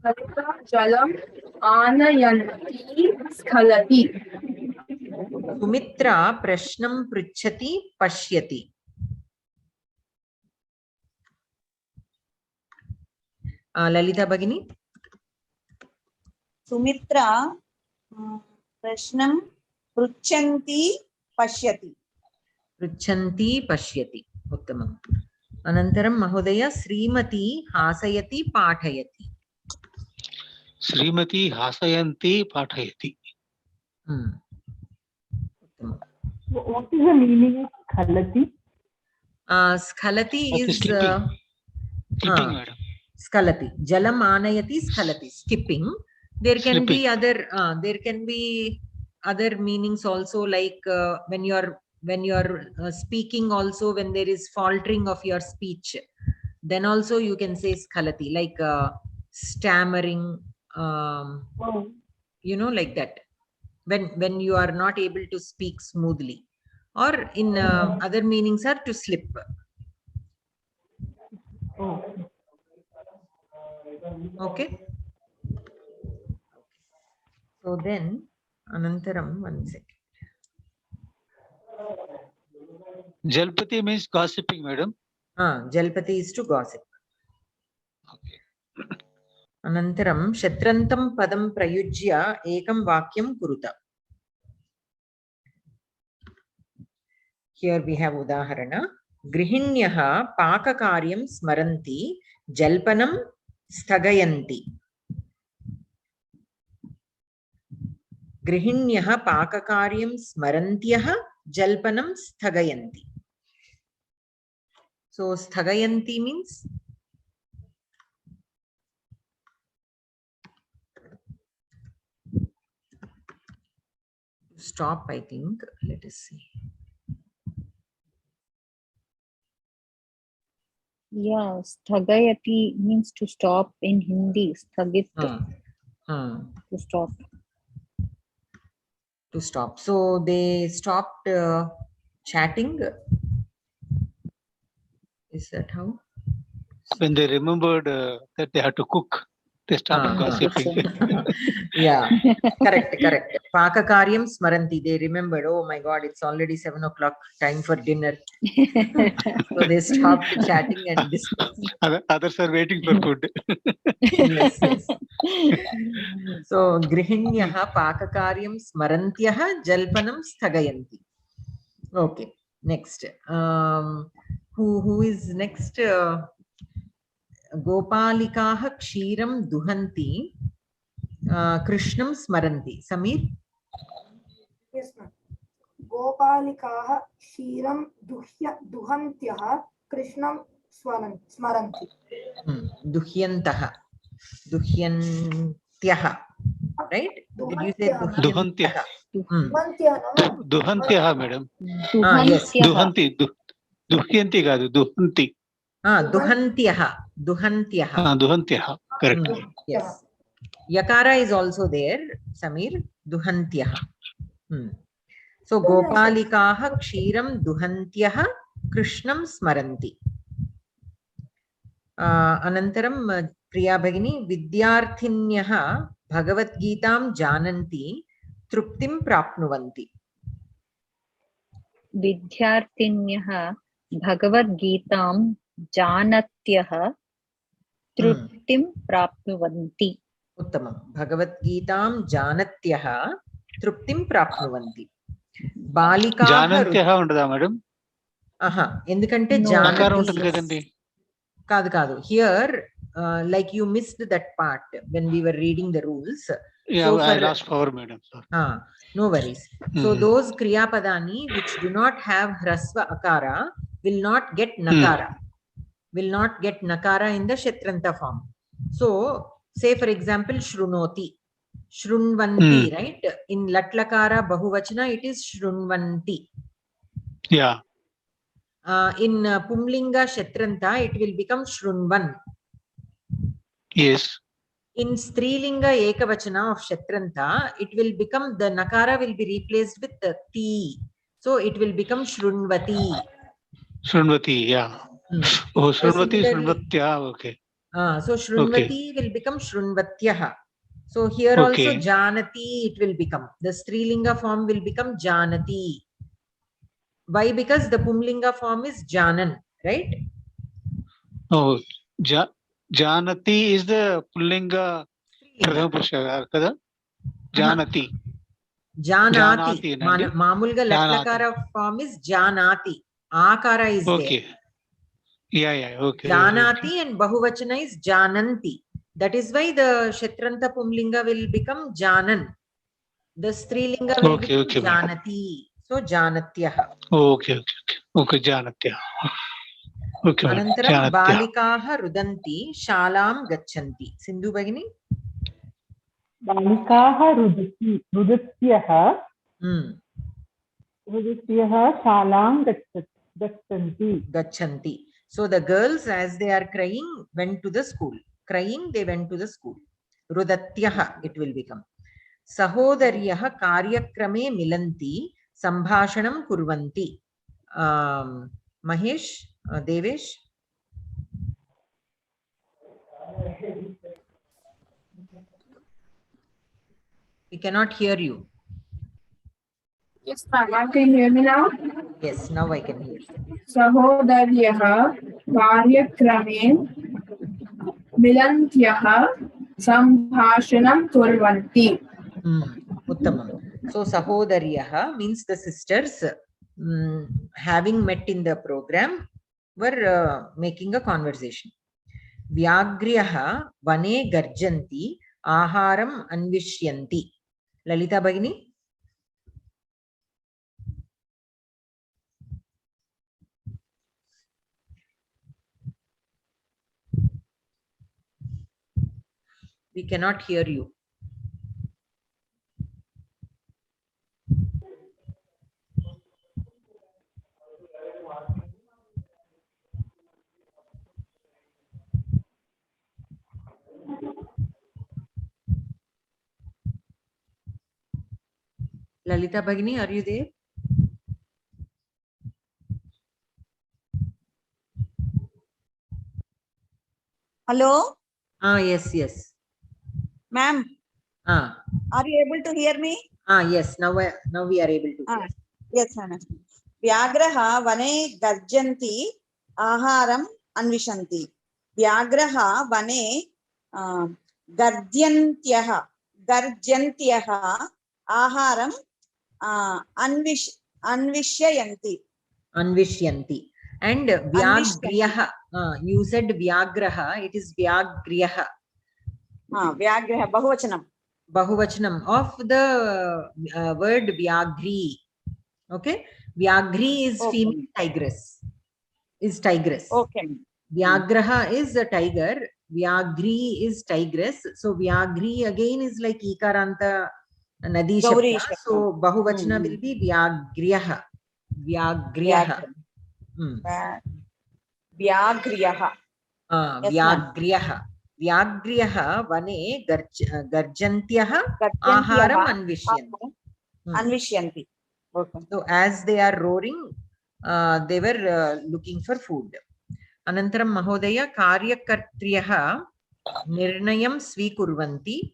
Lalita jalam anayanti skhalati. Sumitra prashnam pruchhati pashyati. Lalita Bhagini. Sumitra prashnam pruchanti pashyati. Pruchanti pashyati. Uttamam. Anantaram Mahodaya Srimati hasayati pathayati. Srimati hasayanti pathayati. What is the meaning of skhalati? Skhalati is Skipping, madam. Skhalati. Jalam anayati skhalati. Skipping. There can be other. There can be other meanings also, like when you are speaking. Also, when there is faltering of your speech, then also you can say skhalati, like stammering. You know, like that. When you are not able to speak smoothly, or in other meanings are to slip. Okay. So then Anantaram, one second. Jalpati means gossiping, madam. Jalpati is to gossip. Okay. Anantaram Shatrantam padam prayujya ekam vakyam kuruta. Here we have udaharana. Grihinyaha pakakaryam smaranti jalpanam sthagayanti. Grihinyah pakakaryam smarantyah jalpanam sthagayanti. So sthagayanti means stop, I think. Let us see. Yeah, sthagayati means to stop in Hindi. Sthagit. To stop. To stop. So they stopped chatting. Is that how? When they remembered that they had to cook, they started gossiping. Yeah, correct. Pakakaryam smaranti. They remembered, oh my God, it's already 7 o'clock, time for dinner. So they stopped chatting and discussed. Others are waiting for food. Yes. So grihinyaha pakakaryam smarantyah jalpanam sthagayanti. Okay, next. Who is next? Gopalikaah kshiram duhanti krishnam smaranti. Samir? Yes, ma'am. Gopalikaah kshiram duhantyah krishnam smaranti. Duhyantyah. Right? Did you say Duhantyah? Duhantyah, madam. Yes. Duhanti. Duhyanti kaadu. Duhanti. Duhantyah. Duhantyah. Correct. Yes. Yakara is also there, Samir. Duhantyah. So Gopalikaah kshiram duhantyah krishnam smaranti. Anantaram Priya Bhagini Vidyarthinyah Bhagavad Geetam Jananti Truptim Prapnuvanti. Vidyarthinyah Bhagavad Geetam Janatyah Truptim Prapnuvanti. Uttamam. Bhagavad Geetam Janatyah Truptim Prapnuvanti. Balikaah Janantyah undada madam? Endukante Janati. Kaadu. Here, like you missed that part when we were reading the rules. Yeah, so I lost power, madam. No worries. So those Kriya Padani which do not have Hrasva Akara will not get Nakara. Will not get Nakara in the Kshetranta form. So, say for example, Shrunoti. Shrunvanti, right? In Latlakara Bahuvachana, it is Shrunvanti. Yeah. In Pumlinga Kshetranta, it will become Shrunvan. Yes. In Strilinga Ekavachana of Kshetranta, it will become, the Nakara will be replaced with the Ti. So it will become Shrunvati. Shrunvati, yeah. Oh, Shrunvati, Shrunvatya, okay. So Shrunvati will become Shrunvatyah. So here also Janati it will become. The Strilinga form will become Janati. Why? Because the Pumlinga form is Janan, right? Oh, Janati is the Pullinga Prathama Purusha, kada? Janati. Janati. Mamulga Latlakara form is Janati. Akara is there. Yeah, okay. Janati and Bahuvachana is Jananti. That is why the Kshetranta Pumlinga will become Janan. The Strilinga will become Janati. So Janatyah. Okay, Janatyah. Okay, Anantaram Balikaah Rudanti Shalam Gachanti. Sindhu Bhagini? Balikaah Rudatyah Shalam Gachanti. So the girls, as they are crying, went to the school. Crying, they went to the school. Rudatyah it will become. Sahodaryah Karyakrame Milanti Sambhashanam Kurvanti. Mahesh, Devesh? We cannot hear you. Yes, ma'am. Can you hear me now? Yes, now I can hear. Sahodaryah Karyakrame Milantyah Sambhashanam Kurvanti. Uttamam. So Sahodaryaha means the sisters having met in the program were making a conversation. Vyagriyaha Vane Garjanti Aharam Anvishyanti. Lalita Bhagini? We cannot hear you. Lalita Bhagini, are you there? Hello? Yes, yes. Ma'am, are you able to hear me? Yes, now we are able to hear. Yes, ma'am. Vyagraha vane garjanti aharam anvishanti. Vyagraha vane garjantyaha aharam anvishyanti. Anvishyanti. And Vyagriyaha. You said Vyagraha, it is Vyagriyaha. Vyagraha, Bahuvachanam. Bahuvachanam of the word Vyagri. Okay? Vyagri is female tigress. Is tigress. Okay. Vyagraha is a tiger. Vyagri is tigress. So Vyagri again is like Ikaranta Nadi Shabda. So Bahuvachana will be Vyagriyaha. Vyagriyaha. Vyagriyaha. Vyagriyaha. Vyagriyaha vane garjantyaha aharam anvishyanti. Okay. So as they are roaring, they were looking for food. Anantaram Mahodaya karyakartriyaha nirnayam svikurvanti.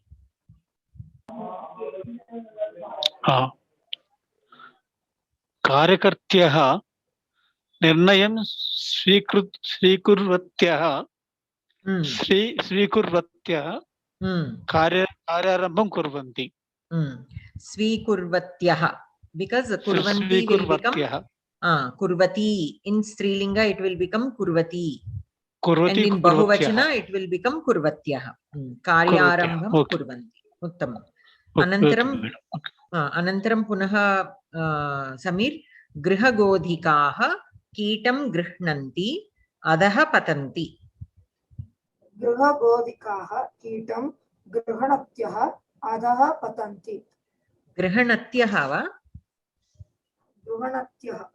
Karyakartyaha nirnayam svikurvatyaha svikurvatyaha karyarambam kurvanti. Svikurvatyaha, because kurvanti will become kurvati. In Strilinga it will become kurvati. And in Bahuvachana it will become kurvatyaha. Karyarambam kurvanti. Uttamam. Anantaram punaha Samir, grihagodhikaha kitam grihnanti adaha patanti. Grihagodhikaha kitam grihanatyaha adaha patanti. Grihanatyaha va? Grihanatyaha.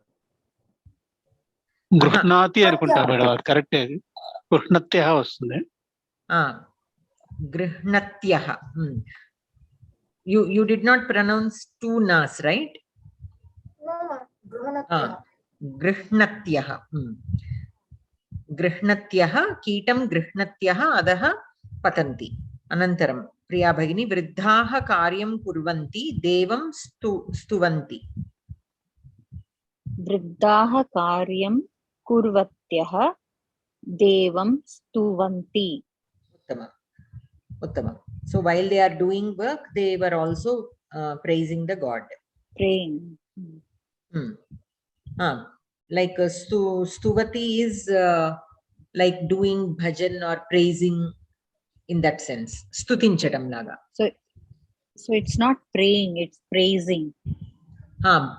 Gruhnati anukunta madam, correct. Gruhnatyaha vastundi. Grihnatyaha. You did not pronounce two nas, right? No, grihanatyaha. Grihnatyaha. Grihnatyaha kitam grihnatyaha adaha patanti. Anantaram Priya Bhagini, vriddhaha karyam kurvanti devam stuvanti. Vriddhaha karyam kurvatyaha devam stuvanti. Uttama. So while they are doing work, they were also praising the god. Praying. Like stuvati is like doing bhajan or praising in that sense. Stutinchatam laga. So it's not praying, it's praising.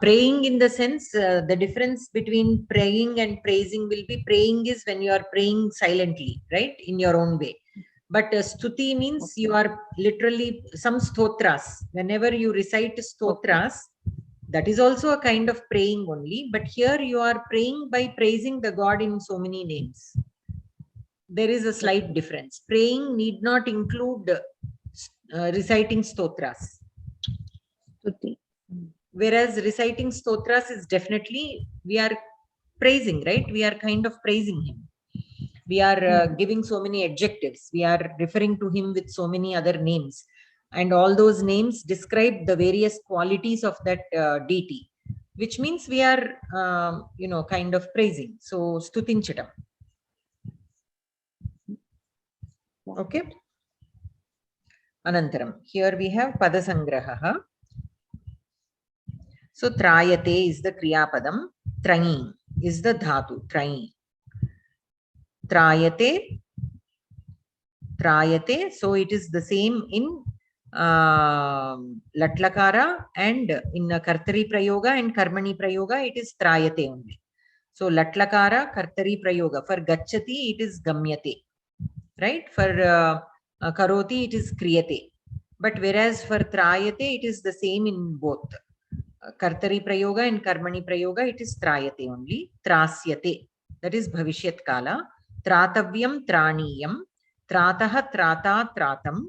Praying in the sense, the difference between praying and praising will be, praying is when you are praying silently, right? In your own way. But stuti means you are literally some stotras. Whenever you recite stotras, that is also a kind of praying only. But here you are praying by praising the God in so many names. There is a slight difference. Praying need not include reciting stotras. Stuti. Whereas reciting stotras is definitely, we are praising, right? We are kind of praising him. We are giving so many adjectives. We are referring to him with so many other names. And all those names describe the various qualities of that deity, which means we are, kind of praising. So, stutinchatam. Okay. Anantaram. Here we have Padasangraha. So, trayate is the kriyapadam. Trayi is the dhatu. Trayi. Trayate. So it is the same in Latlakara, and in Kartari Prayoga and Karmani Prayoga, it is Trayate only. So Latlakara, Kartari Prayoga. For Gachati, it is Gamyate. Right? For Karoti, it is Kriyate. But whereas for Trayate, it is the same in both. Kartari Prayoga and Karmani Prayoga, it is Trayate only. Trasyate. That is Bhavishyat Kala. Tratavyam Traniyam. Trataha Trata Tratam.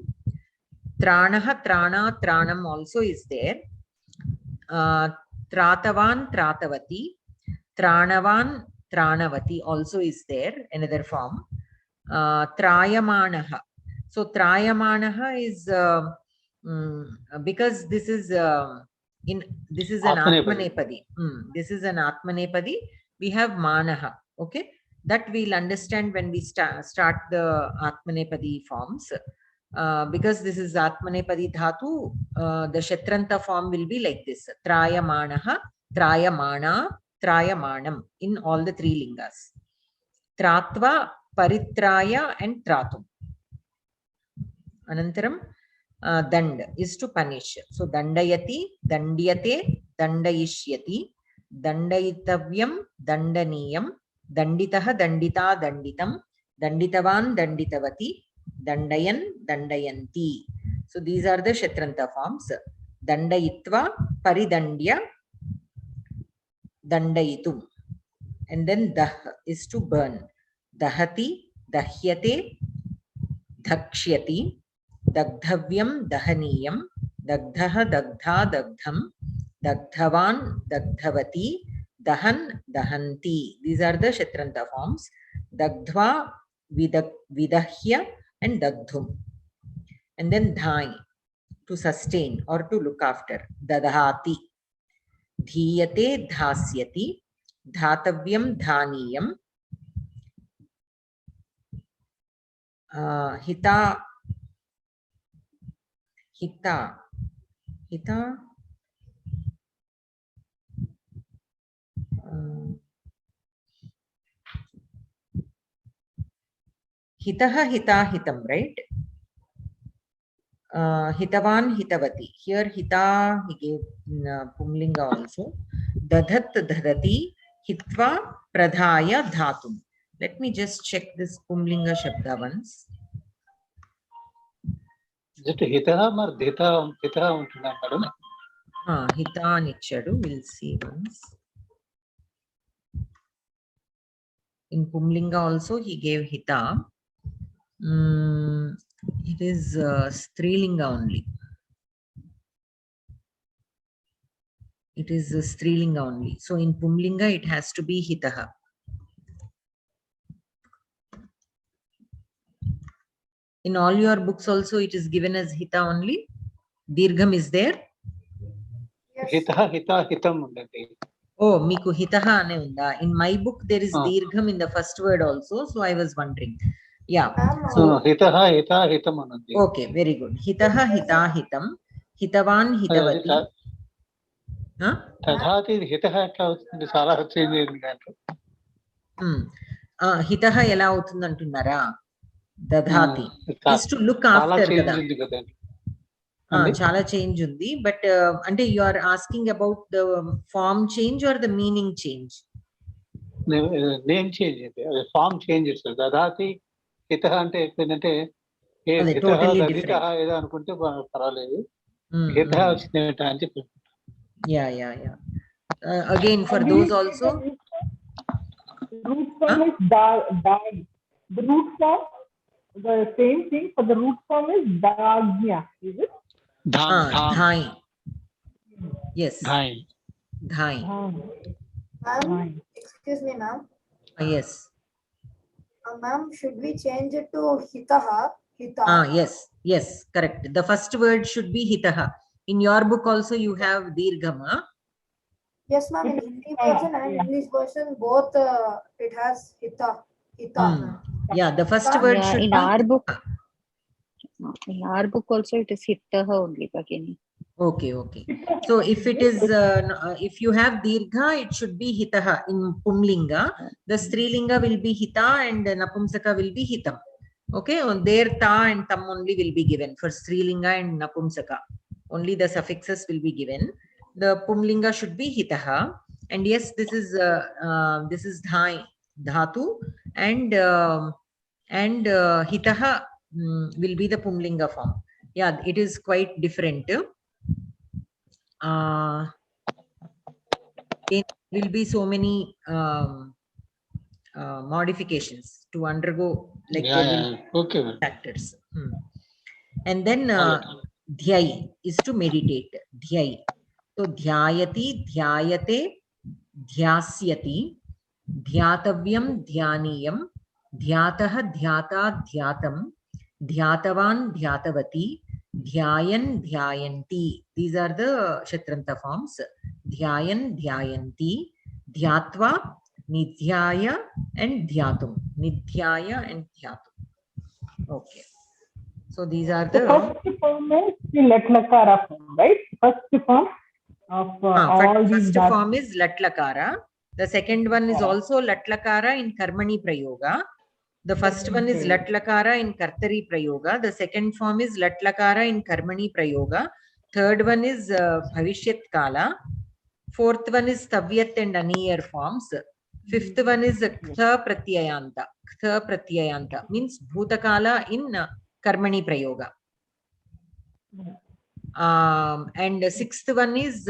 Tranaha Trana Tranam also is there. Tratavan Tratavati. Tranavan Tranavati also is there. Another form. Trayamanaha. So Trayamanaha is because this is this is an Atmanepadi. This is an Atmanepadi. We have Manaha. Okay, that we'll understand when we start the Atmanepadi forms. Because this is Atmanepadi Dhatu, the Kshatranta form will be like this: Trayamanaha, Trayamana, Trayamanam in all the three lingas. Tratva, Paritraya, and Tratum. Anantaram, Dand is to punish. So Dandayati, Dandyate, Dandayishyati, Dandayitavyam, Dandaniyam, Danditaha, Dandita, Danditam, Danditavan, Danditavati, Dandayan, Dandayanti. So these are the Kshatranta forms. Dandayitva, Paridandya, Dandayitum. And then Dah is to burn. Dahati, Dahyate, Dhakshyati, Dagdhavyam, Dahaniyam, Dagdhaha, Dagdha, Dagdham, Dagdhavan, Dagdhavati, Dahan, Dahanti. These are the Kshatranta forms. Dagdhva, Vidahya, and Dagdhum. And then Dhai, to sustain or to look after. Dadhati. Dhiyate, Dhasyati, Dhatavyam, Dhaniyam, Hita, Hitaha, Hita, Hitam, right? Hitavan, Hitavati. Here Hita he gave Pumlinga also. Dadhat, Dadati, Hitva, Pradhaya, Dhatum. Let me just check this Pumlinga Shabda once. Just Hitaha or Dhita untunna madam. Hita nichadu. We'll see once. In Pumlinga also he gave Hita. It is Strilinga only. It is Strilinga only. So in Pumlinga it has to be Hitaha. In all your books also it is given as Hita only. Dirgham is there. Yes. Hitaha, Hitam undandi. Oh, Miku Hitaha ane unda. In my book there is Dirgham in the first word also. So I was wondering. Yeah. So Hitaha, Hitam undandi. Okay, very good. Hitaha, Hita, Hitam. Hitavan, Hitavati. Tadhati Hitaha the Sala change in Hitaha ela avutundantunnara. Dadhati is to look after kada. Chala change undi, but ante you are asking about the form change or the meaning change? Name change, form changes. Dadhati Hitaha ante epindante Totally different. Daditaha edo anukunte paraledu. Hitaha vachineta ani chepparu. Yeah. Again for those also. Root form is dag. The root form, the same thing for the root form is dagya. Is it? Dhai. Yes. Dhai. Ma'am, excuse me, ma'am. Yes. Ma'am, should we change it to Hitaha? Hita. Yes, correct. The first word should be Hitaha. In your book also you have Dirghama. Yes, ma'am. In Hindi version and English version, both it has Hita. Yeah, the first word should in be our book. In our book also it is Hitaha only, Bhagini. Okay. So if it is, if you have Dirgha, it should be Hitaha in Pumlinga. The Strilinga will be Hita and Napumsaka will be Hitam. Okay, there ta and tam only will be given for Strilinga and Napumsaka. Only the suffixes will be given. The Pumlinga should be hitaha, and yes, this is dhai dhatu, and hitaha will be the Pumlinga form. Yeah, it is quite different. There will be so many modifications to undergo, like Okay. factors. And then dhyai is to meditate. Dhyai. So dhyayati, dhyayate, dhyasyati, dhyatavyam, dhyaniyam, dhyatah, dhyata, dhyatam, dhyatavan, dhyatavati, dhyayan, dhyayanti. These are the Shatranta forms. Dhyayan, dhyayanti, dhyatva, nidhyaya, and dhyatum. Nidhyaya and dhyatum. Okay. So these are the first form is the Latlakara form, right? First form of all these. First form is Latlakara. The second one is also Latlakara in Karmani Prayoga. The first one is Latlakara in Kartari Prayoga. The second form is Latlakara in Karmani Prayoga. Third one is Bhavishyat Kala. Fourth one is Tavyat and Aniyar forms. Fifth one is Ktha Pratyayanta. Ktha Pratyayanta means Bhutakala in Karmani Prayoga. And sixth one is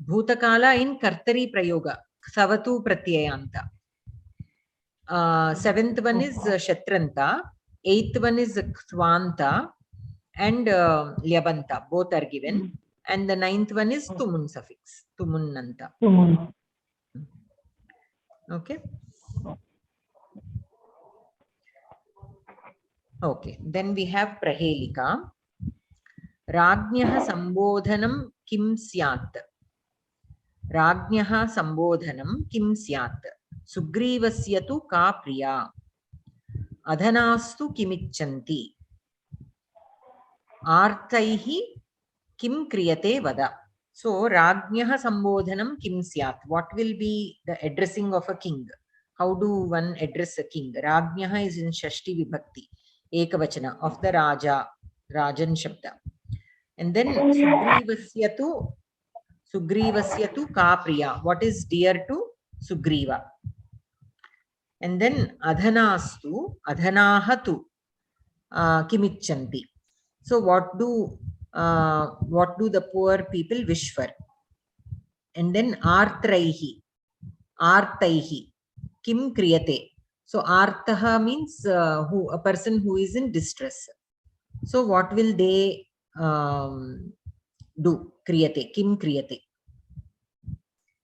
Bhutakala in Kartari Prayoga. Kthavatu Pratyayanta. Seventh one is Shatranta. Eighth one is Kthvanta and Lyabanta. Both are given. And the ninth one is Tumun suffix. Tumunnanta. Tumun. Okay. Okay. Then we have Prahelika. Rajnyah Sambodhanam Kim Syat. Rajnyah Sambodhanam Kim Syat. Sugrivasya tu ka priya. Adhanastu kimichanti. Arthaihi kim kriyate vada. So, Rajnyah Sambodhanam kim syat. What will be the addressing of a king? How do one address a king? Rajnyah is in Shashti Vibhakti. Ekavachana of the Raja. Rajan Shabda. And then Sugrivasya tu ka priya. What is dear to Sugriva? And then Adhanastu, Adhanahatu kimichanti. So what do the poor people wish for? And then Artraihi, kim kriyate. So Artaha means a person who is in distress. So what will they do? Kriyate, kim kriyate.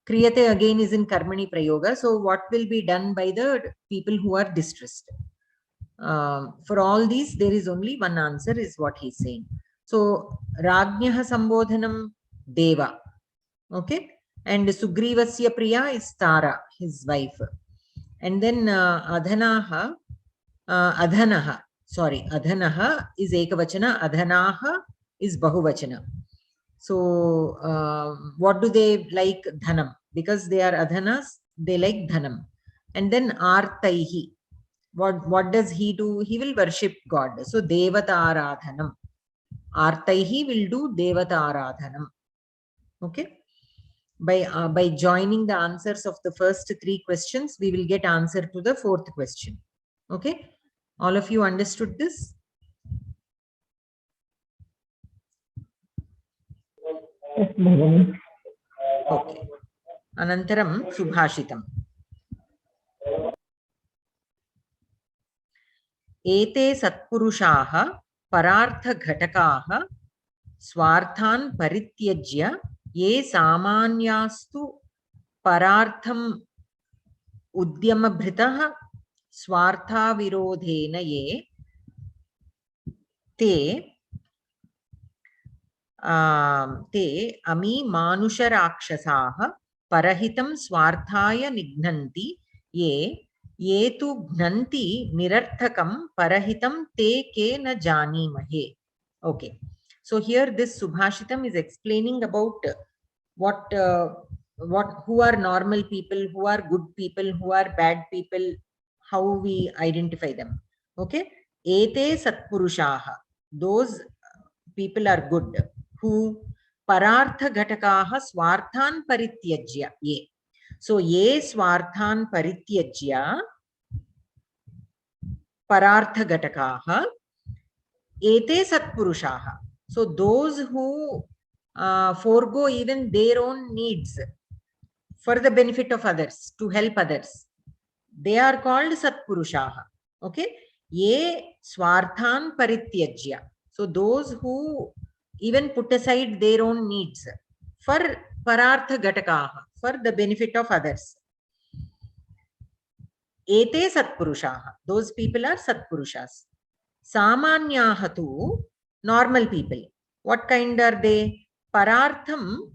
Kriyate again is in Karmani Prayoga. So what will be done by the people who are distressed? For all these, there is only one answer, is what he's saying. So Rajnyah Sambodhanam Deva. Okay. And Sugrivasya Priya is Tara, his wife. And then Adhanaha is Ekavachana, Adhanaha is Bahuvachana. So what do they like? Dhanam. Because they are Adhanas, they like Dhanam. And then Artaihi. What does he do? He will worship God. So Devata Aradhanam. Artaihi will do Devata Aradhanam. Okay. By joining the answers of the first three questions, we will get answer to the fourth question. Okay. All of you understood this? Okay. Anantaram Subhashitam. Ete Satpurushaha Parartha Ghatakaha Swarthan Parityajya Ye Samanyastu Parartham Udyamabhritaha Swartha Virodhena Ye Te Ami Manusha Rakshasaha Parahitam Swarthaya Nignanti Ye tu gnanti nirarthakam parahitam te ke na jani mahe. Okay. So here this Subhashitam is explaining about who are normal people, who are good people, who are bad people, how we identify them. Okay. ete satpurushaha, those people are good who parartha ghatakaha swarthan parityajya ye. So ye swarthan parityajya parartha ghatakaha ete satpurushaha. So those who forego even their own needs for the benefit of others, to help others, they are called satpurushaha. Okay, ye swarthan parityajya. So those who even put aside their own needs for parartha ghatakaha, for the benefit of others. Ete satpurushaha, those people are satpurushas. Samanyaha tu, normal people. What kind are they? Parartham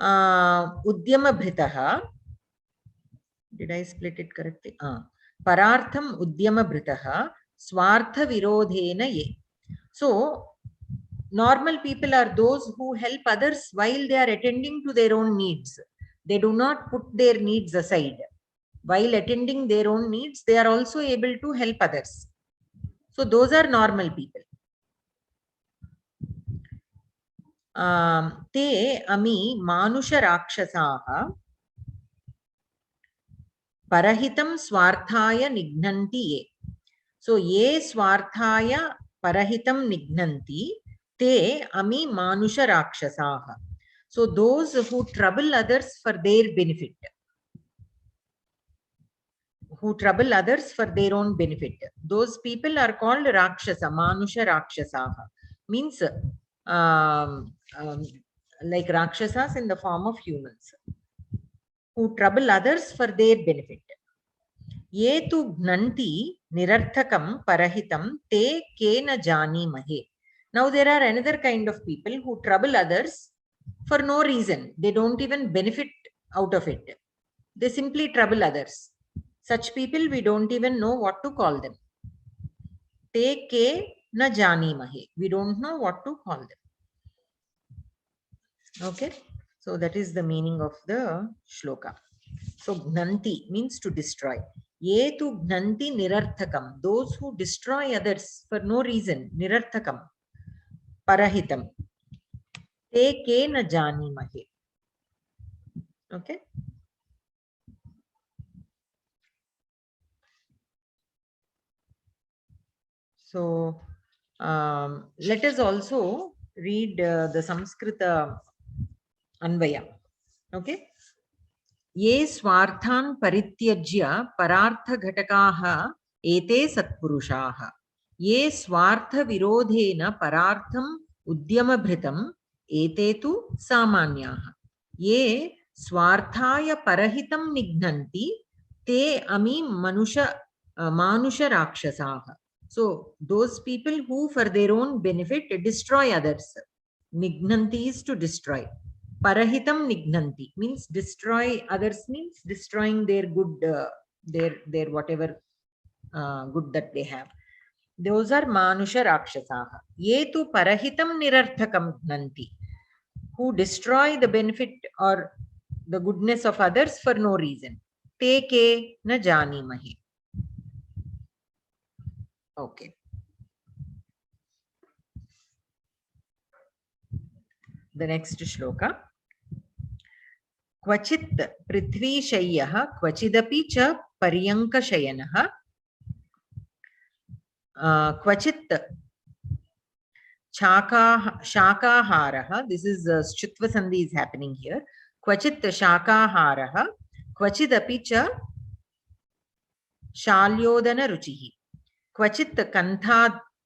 udyama bhritaha. Did I split it correctly? Parartham udyama bhritaha swartha virodhena ye. So normal people are those who help others while they are attending to their own needs. They do not put their needs aside. While attending their own needs, they are also able to help others. So those are normal people. Te ami manusha rakshasaha parahitam swarthaya nignanti ye. So ye swarthaya parahitam nignanti te ami manusha rakshasaha. So those who trouble others for their benefit, who trouble others for their own benefit, those people are called rakshasa, manusha rakshasaha. Means like rakshasas in the form of humans, who trouble others for their benefit. Ye tu gnanti nirarthakam parahitam te kena jani mahe. Now there are another kind of people who trouble others for no reason. They don't even benefit out of it. They simply trouble others. Such people, we don't even know what to call them. Te ke na jani mahe. We don't know what to call them. Okay. So that is the meaning of the shloka. So gnanti means to destroy. Ye tu gnanti nirarthakam. Those who destroy others for no reason. Nirarthakam. Parahitam. Te ke na jani mahe. Okay. So let us also read the Samskrita Anvaya. Okay. Ye swarthan parityajya parartha ghatakaha ete satpurushaha. Ye swartha virodhena parartham udyama bhritam ete tu samanyaha. Ye swarthaya parahitam nignanti te ami manusha rakshasaha. So those people who for their own benefit destroy others. Nignanti is to destroy. Parahitam nignanti means destroy others, means destroying their good, their whatever good that they have. Those are manusha rakshasaha. Ye tu parahitam nirarthakam gnanti, who destroy the benefit or the goodness of others for no reason. Te ke na jani mahi. Okay. The next shloka. Kvachit prithvi shayyah kvachidapi cha paryanka shayanah kvachit shakaharaha. This is Shutva Sandhi is happening here. Kvachit shakaharaha kvachidapi cha shalyodana ruchihi. Kvachit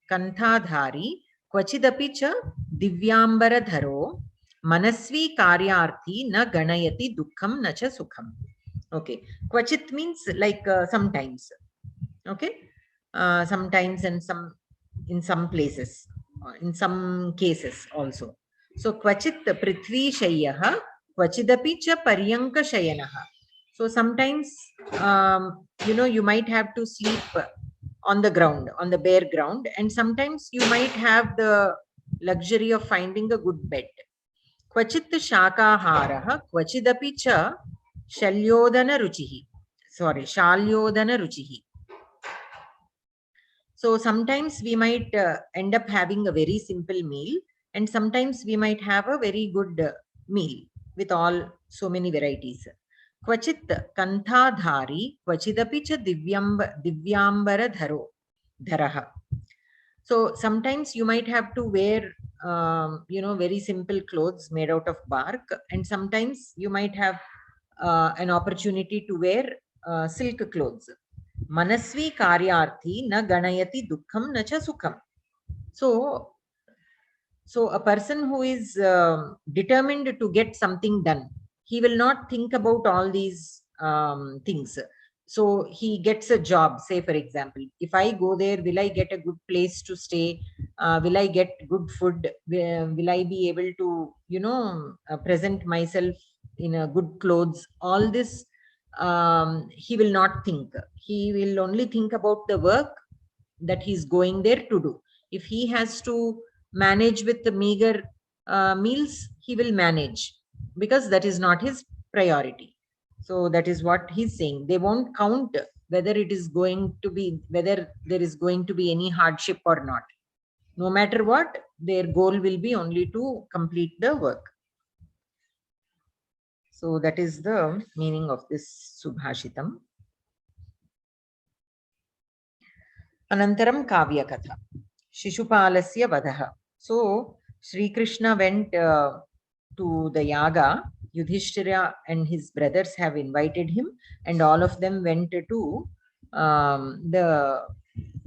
kanthadhari kvachidapi cha divyambara dharo manasvi karyarthi na ganayati dukkham na cha sukham. Okay. Kvachit means like sometimes. Okay. Sometimes and in some places, in some cases also. So kvachit prithvi shayyah kvachidapi cha paryanka shayanah. So sometimes you might have to sleep on the ground, on the bare ground, and sometimes you might have the luxury of finding a good bed. Kvachit shakaharaha kvachidapi cha shalyodana ruchihi. So sometimes we might end up having a very simple meal, and sometimes we might have a very good meal with all so many varieties. Kvachit kanthadhari, kvachidapi cha divyambara dharaha. So sometimes you might have to wear, very simple clothes made out of bark, and sometimes you might have an opportunity to wear silk clothes. Manasvi karyarthi na ganayati dukkham na cha sukham. So a person who is determined to get something done, he will not think about all these things. So he gets a job, say for example, if I go there, will I get a good place to stay? Will I get good food? Will I be able to, present myself in a good clothes? All this, he will not think. He will only think about the work that he's going there to do. If he has to manage with the meager meals, he will manage, because that is not his priority. So that is what he's saying. They won't count whether there is going to be any hardship or not. No matter what, their goal will be only to complete the work. So that is the meaning of this Subhashitam. Anantaram Kavya Katha. Shishupalasya Vadaha. So Sri Krishna went to the yaga. Yudhishthira and his brothers have invited him, and all of them went to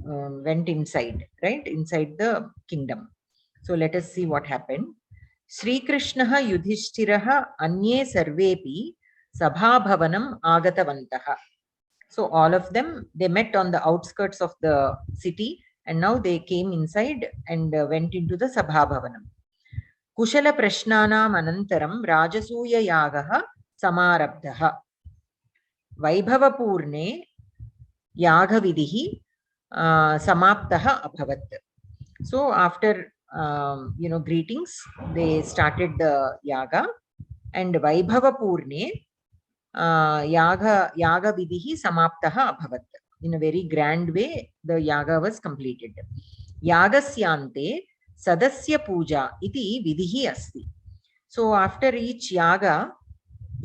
went inside, right, inside the kingdom. So let us see what happened. Sri Krishna Yudhishthiraha Anye Sarvepi Sabhabhavanam Agatavantaha. So all of them, they met on the outskirts of the city, and now they came inside and went into the Sabhabhavanam. Kushala Prashnanam Anantaram Rajasuya Yagaha Samarabdaha. Vaibhavapurne Yagavidihi Samaptaha Abhavat. So after greetings, they started the yaga, and Vaibhavapurne yaga vidihi samaptaha abhavat. In a very grand way, the yaga was completed. Yagasyante sadasya puja iti vidihi asti. So after each yaga,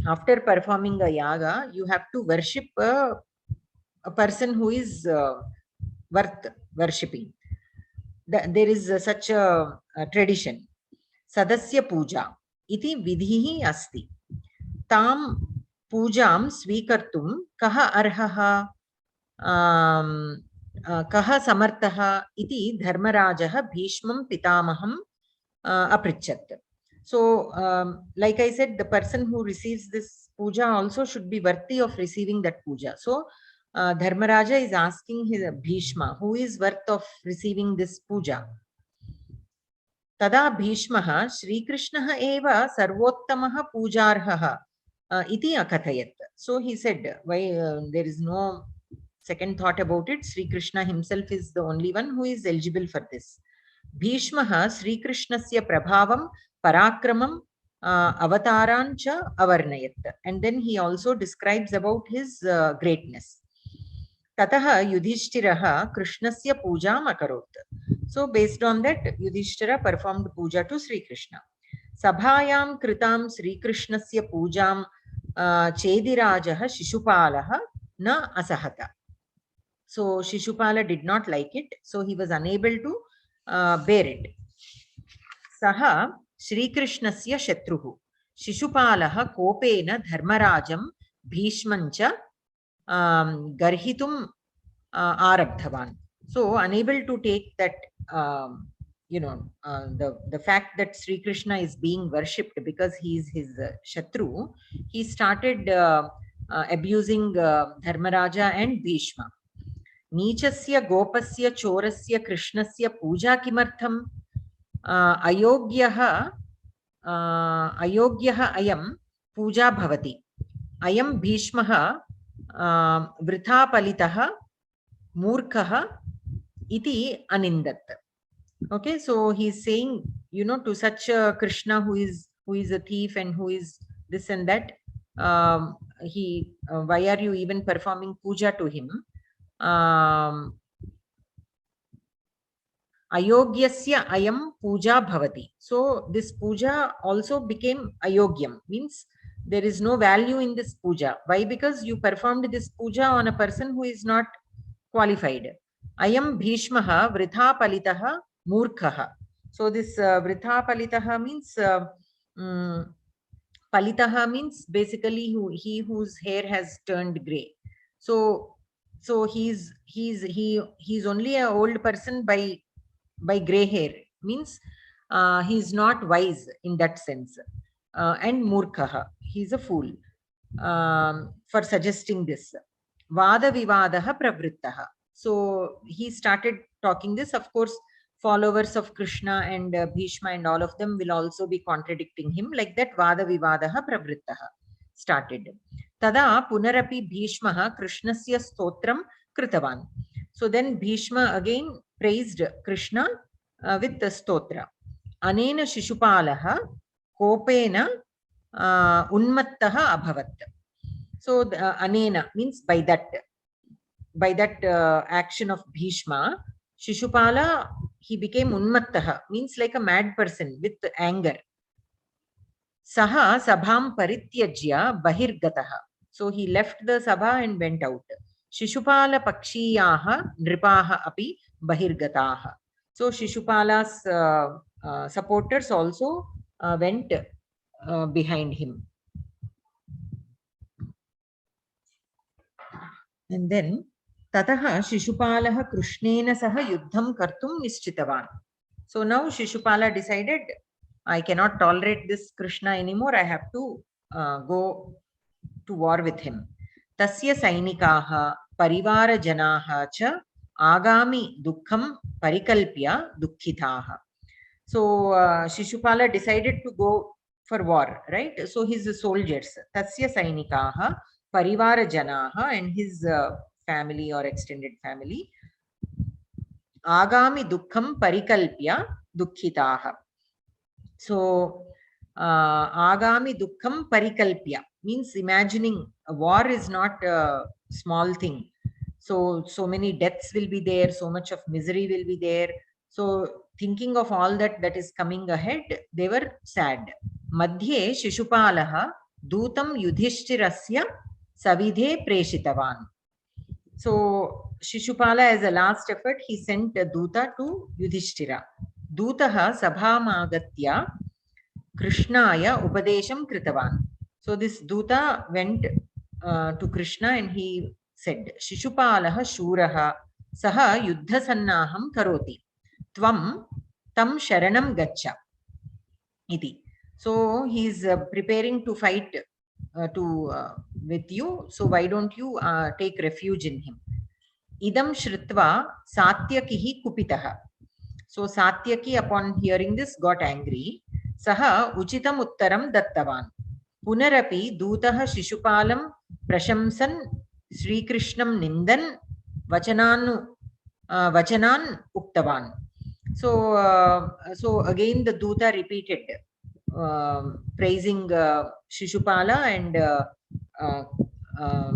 after performing a yaga, you have to worship a person who is worth worshipping. There is such a tradition. Sadasya puja iti vidhihi asti. Tam pujam svikartum kaha arhaha kaha samartaha iti dharmarajaha bhishmam pitamaham aprichat. So like I said, the person who receives this puja also should be worthy of receiving that puja. So Dharmaraja is asking his Bhishma, who is worth of receiving this puja. Tada Bhishmaha Sri Krishnaha eva sarvottamaha pujarhaha iti akathayat. So he said, why there is no second thought about it. Sri Krishna himself is the only one who is eligible for this. Bhishmaha Sri Krishnasya prabhavam parakramam avatarancha avarnayat. And then he also describes about his greatness. Tataha Yudhishthiraha Krishnasya pujam akarot. So based on that, Yudhishthira performed puja to Sri Krishna. Sabhayam kritam Sri Krishnasya pujam chedirajaha Shishupalaha na asahata. So Shishupala did not like it, so he was unable to bear it. Saha Sri Krishnasya shatruhu Shishupalaha kopena dharmarajam bhishmancha garhitum arabdhavan. So unable to take that, the fact that Sri Krishna is being worshipped because he is his shatru, he started abusing Dharmaraja and Bhishma. Nichasya gopasya chorasya krishnasya puja kimartham ayogyaha ayam puja bhavati. Ayam Bhishmaha vritha palitaha murkhaha iti anindat. Okay, so he's saying, to such a Krishna who is a thief and who is this and that, why are you even performing puja to him? Ayogyasya ayam puja bhavati. So this puja also became ayogyam, means there is no value in this puja. Why? Because you performed this puja on a person who is not qualified. Ayam bhishmaha vritha palitaha murkhaha. So this vritha palitaha means palitaha means basically he whose hair has turned gray. So he's only an old person by gray hair, means he's not wise in that sense. And murkhaha, he's a fool for suggesting this. Vada vivadaha pravrittaha. So he started talking this. Of course, followers of Krishna and Bhishma and all of them will also be contradicting him. Like that, Vada vivadaha pravrittaha started. Tada punarapi Bhishmaha Krishnasya stotram kritavan. So then Bhishma again praised Krishna with the stotra. Anena Shishupalaha kopena unmattaha abhavat. So anena means by that action of Bhishma, Shishupala, he became unmattaha, means like a mad person with anger. Saha sabham parityajya bahirgataha. So he left the sabha and went out. Shishupala pakshiyaha nripaha api bahirgataha. So Shishupala's supporters also went behind him. And then Tataha Shishupalaha Krishnena saha yuddham kartum nischitavan. So now Shishupala decided, I cannot tolerate this Krishna anymore. I have to go to war with him. Tasya sainikaha parivara janaha cha agami dukkham parikalpya dukkhitaha. So Shishupala decided to go for war, right? So his soldiers, Tasya sainikaha parivara janaha, and his family or extended family, agami dukkham parikalpya dukkhitaha. So agami dukkham parikalpya means imagining. A war is not a small thing. So many deaths will be there, so much of misery will be there. So thinking of all that is coming ahead, they were sad. Madhye Shishupalaha dutam yudhishthirasya savidhe preshitavan. So Shishupala, as a last effort, he sent a duta to Yudhishthira. Dutaha sabhamagatya Krishnaya upadesham kritavan. So this duta went to Krishna and he said, Shishupalaha shuraha saha yuddha sannaham karoti. Tvam tam sharanam gacha. Iti. So he is preparing to fight with you. So why don't you take refuge in him? Idam shritva satyakihi kupitaha. So Satyaki, upon hearing this, got angry. Saha uchitam uttaram dattavan. Punarapi dutaha Shishupalam prashamsan Sri Krishnam nindan vachanan uktavan. So again the duta repeated praising Shishupala and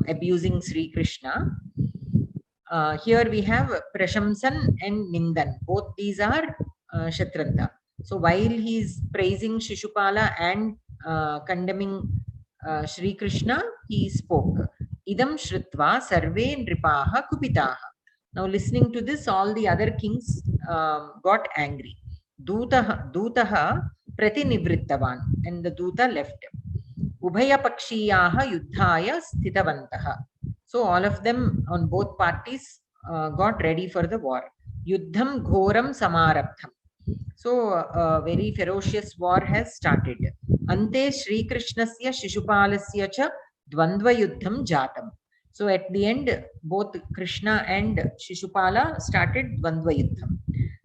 abusing Sri Krishna. Here we have Prashamsan and Nindan. Both these are Shatranta. So while he is praising Shishupala and condemning Sri Krishna, he spoke. Idam Shritva Sarve Nripaha Kupitaha. Now listening to this, all the other kings got angry. Dutaha Pratinivrittavan, and the Duta left. Ubhaya Pakshiyaha Yuddhaya Sthitavantaha. So all of them on both parties got ready for the war. Yuddham Ghoram Samarabdham. So a very ferocious war has started. Ante Sri Krishnasya Shishupalasya cha Dvandva Yuddham Jatam. So at the end, both Krishna and Shishupala started Dvandva Yuddham.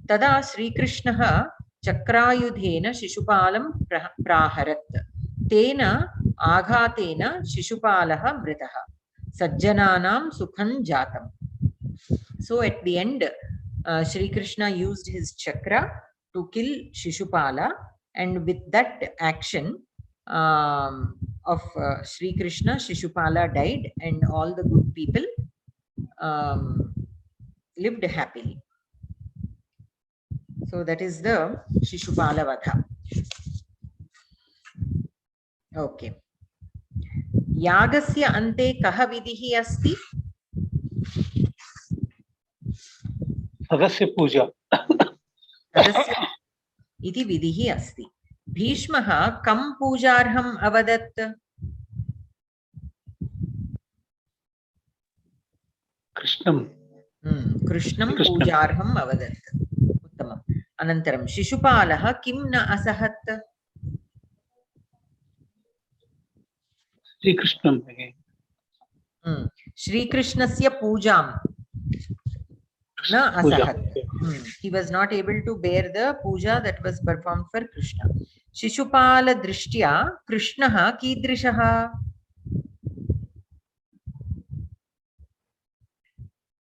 Tada Sri Krishnaha Chakrayudhena Shishupalam Praharat. Tena Aghatena Shishupalaha Mritaha. Sajjananam Sukhan Jatam. So at the end, Sri Krishna used his chakra to kill Shishupala, and with that action of Sri Krishna, Shishupala died, and all the good people lived happily. So that is the Shishupala Vadha. Okay. Yagasya ante kaha vidhihi asti? Sagasya puja. Sagasya iti vidhihi asti. Bhishmaha kam pujarham avadat? Krishnam. Krishnam pujarham avadat. Uttamam. Anantaram Shishupalaha kim na asahat? Sri Krishnam again. Shri Krishnasya pujam na asahat. He was not able to bear the puja that was performed for Krishna. Shishupala drishtya Krishnaha kidrishaha?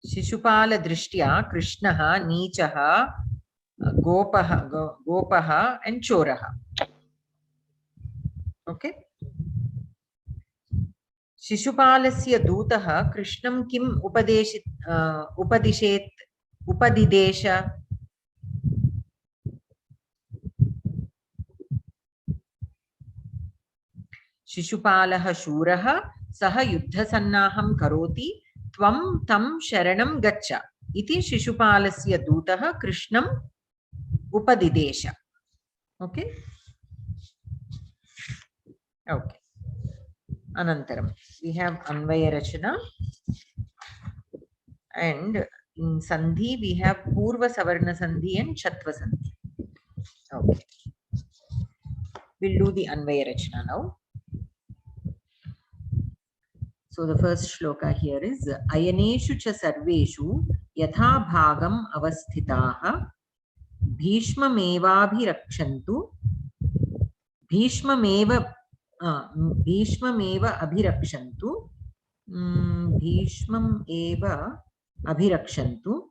Shishupala drishtya Krishnaha nichaha gopaha and choraha. Okay. Shishupalasya dutaha Krishnam kim upadidesha? Shishupalaha shuraha saha yuddhasannaham karoti tvam tam sharanam gaccha iti Shishupalasya dutaha Krishnam upadidesha. Okay. Okay. Anantaram we have Anvaya Rachana, and in Sandhi we have Purva Savarna Sandhi and Shatva Sandhi. Okay. We'll do the Anvaya Rachana now. So the first shloka here is Ayaneshu cha sarveshu yatha bhagam avasthitaha bhishmamevabhirakshantu bhishmameva abhirakshantu bhishmam eva abhirakshantu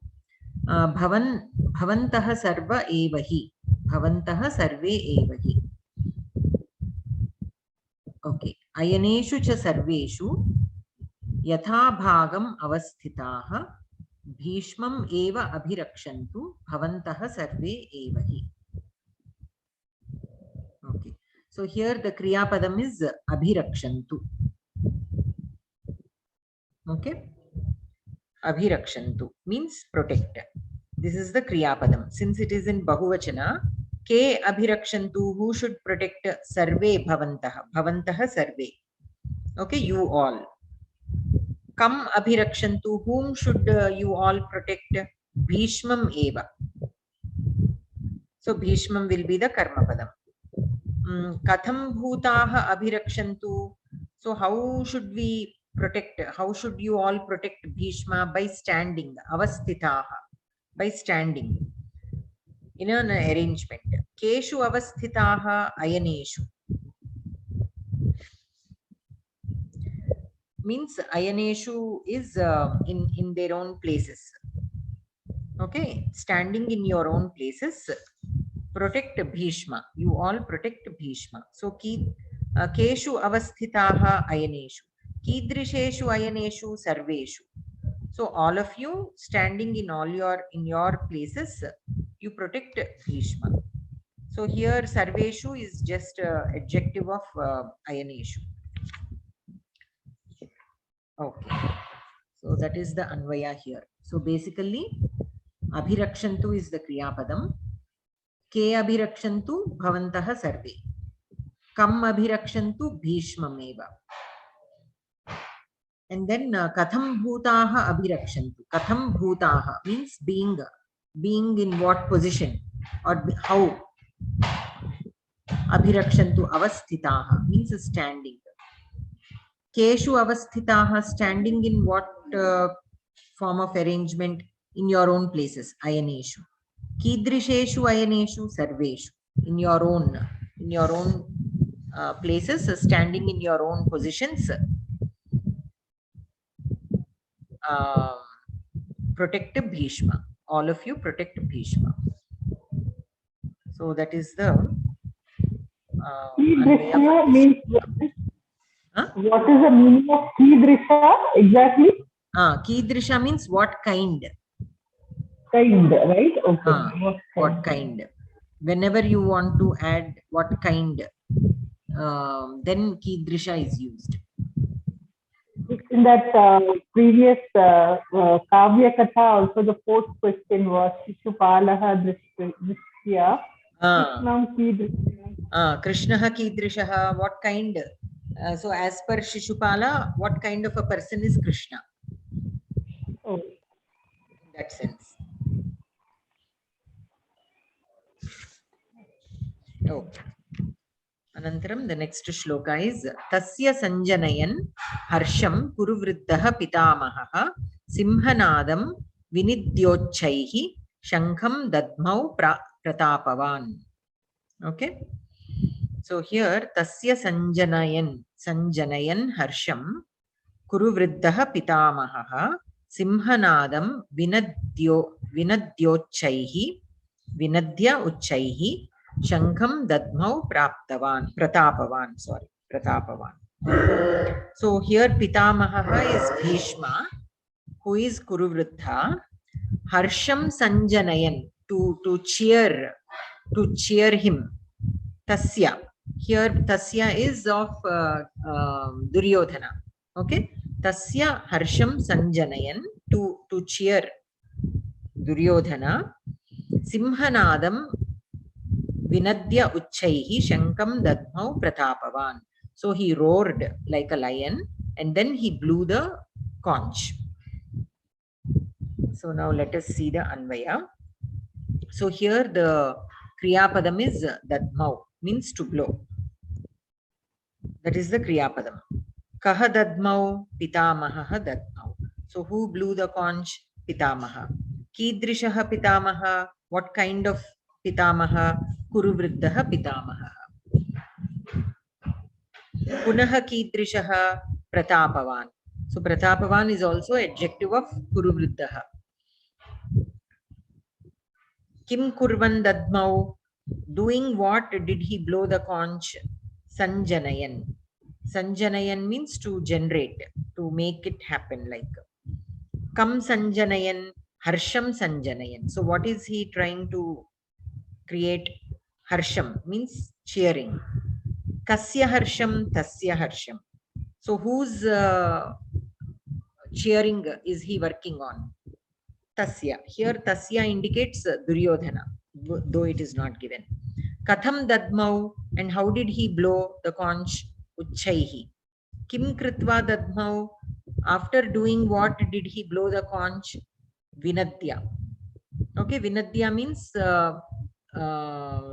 bhavantaha sarva evahi okay. Ayaneshu cha sarveshu yatha bhagam avasthitaha bhishmam eva abhirakshantu bhavantaha sarve evahi. Okay. So here the kriya padam is abhirakshantu. Okay. Abhirakshantu means protect. This is the kriya padam. Since it is in bahuvachana, ke abhirakshantu, who should protect? Sarve bhavantaha. Bhavantaha sarve. Okay, you all. Kam abhirakshantu, whom should you all protect? Bhishmam eva. So Bhishmam will be the karma padam. Katham bhutaha abhirakshantu. So how should we protect? How should you all protect Bhishma? By standing. Avasthitaha. By standing. In an arrangement. Keshu avasthitaha ayaneshu. Means ayaneshu is in their own places. Okay, standing in your own places, protect Bhishma. You all protect Bhishma. So keshu avasthitaha ayaneshu, kidrisheshu ayaneshu sarveshu. So all of you standing in your places, you protect Bhishma. So here sarveshu is just adjective of ayaneshu. Okay, so that is the Anvaya here. So basically, Abhirakshantu is the Kriya Padam. Ke Abhirakshantu Bhavantaha Sarve. Kam Abhirakshantu Bhishmameva. And then Katham Bhutaha Abhirakshantu. Katham Bhutaha means being in what position or how. Abhirakshantu Avasthitaha means standing. Keshu avasthitaha, standing in what form of arrangement? In your own places, ayaneshu. Kidrisheshu ayaneshu sarveshu, in your own places, standing in your own positions. Protect Bhishma. All of you protect Bhishma. So that is the Kidrisha means what is the meaning of Kidrisha exactly? Kidrisha means what kind. kind, right? Okay. What kind? Whenever you want to add what kind, then Kidrisha is used. In that previous Kavya Katha, also the fourth question was Shishupalaha Drishya. Krishnaha Kidrishaha, what kind? So as per Shishupala, what kind of a person is Krishna? Oh. In that sense. Okay. Anantaram, the next shloka is Tasya Sanjanayan Harsham Kuruvriddaha Pitamahaha Simhanadam Vinidyochaihi Shankam Dadmau Pratapavan. Okay. So here Tasya Sanjanayan Harsham Kuruvriddaha Pitamahaha Simhanadam Vinadya Uchaihi Shankam Dadmau Pratapavan. So here Pitamaha is Bhishma, who is Kuruvriddha. Harsham Sanjanayan, to cheer him. Tasya. Here Tasya is of Duryodhana. Okay. Tasya Harsham Sanjanayan, to cheer Duryodhana. Simhanadam Vinadya Uchaihi Shankam Dadmau Pratapavan. So he roared like a lion and then he blew the conch. So now let us see the Anvaya. So here the Kriyapadam is Dadmau, means to blow. That is the Kriyapadam. Kaha Dadmau, Pitamaha Dadmau. So who blew the conch? Pitamaha. Kidrishaha Pitamaha. What kind of Pitamaha? Kuruvriddaha Pitamaha. Punaha Kidrishaha Pratapavan. So Pratapavan is also adjective of Kuruvriddaha. Kim Kurvan Dadmau. Doing what did he blow the conch? Sanjanayan. Sanjanayan means to generate, to make it happen, like Kam Sanjanayan, Harsham Sanjanayan. So what is he trying to create? Harsham means cheering. Kasya Harsham, Tasya Harsham. So whose cheering is he working on? Tasya. Here Tasya indicates Duryodhana, though it is not given. Katham Dadmau, and how did he blow the conch? Uchaihi. Kim Kritva Dadmau, after doing what did he blow the conch? Vinadya. Okay, Vinadya means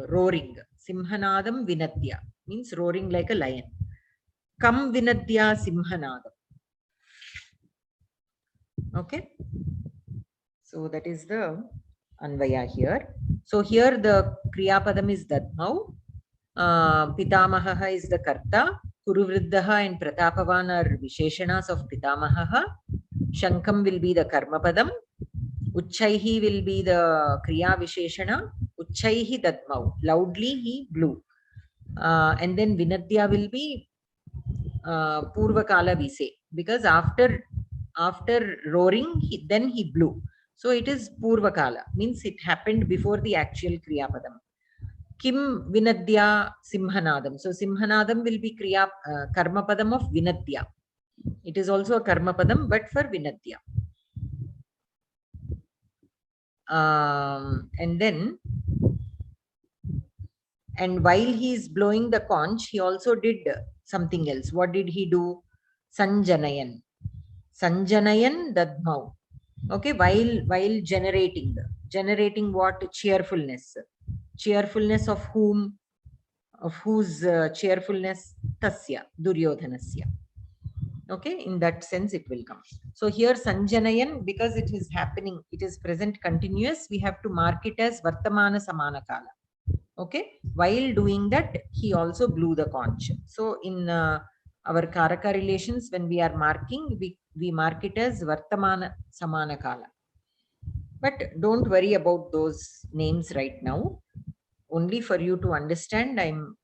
roaring. Simhanadam Vinadya means roaring like a lion. Kam Vinadya Simhanadam. Okay. So that is the Anvaya here. So here the Kriyapadam is Dadmau. Pitamaha is the Karta. Kuruvriddaha and Pratapavan are Visheshanas of Pitamaha. Shankam will be the Karmapadam. Uchaihi will be the Kriya Visheshana. Uchaihi Dadmau. Loudly he blew. And then Vinadya will be Purvakala we say. Because after roaring, then he blew. So it is Purvakala, means it happened before the actual Kriyapadam. Kim Vinadya Simhanadam. So Simhanadam will be Karmapadam of Vinadya. It is also a Karmapadam, but for Vinadya. And while he is blowing the conch, he also did something else. What did he do? Sanjanayan. Sanjanayan Dadmau. Okay, while generating what? Cheerfulness. Cheerfulness of whom? Of whose cheerfulness? Tasya, Duryodhanasya. Okay, in that sense it will come. So here Sanjanayan, because it is happening, it is present continuous, we have to mark it as Vartamana Samanakala. Okay, while doing that, he also blew the conch. So in our Karaka relations, when we are marking, we mark it as Vartamana Samanakala. But don't worry about those names right now. Only for you to understand, I'm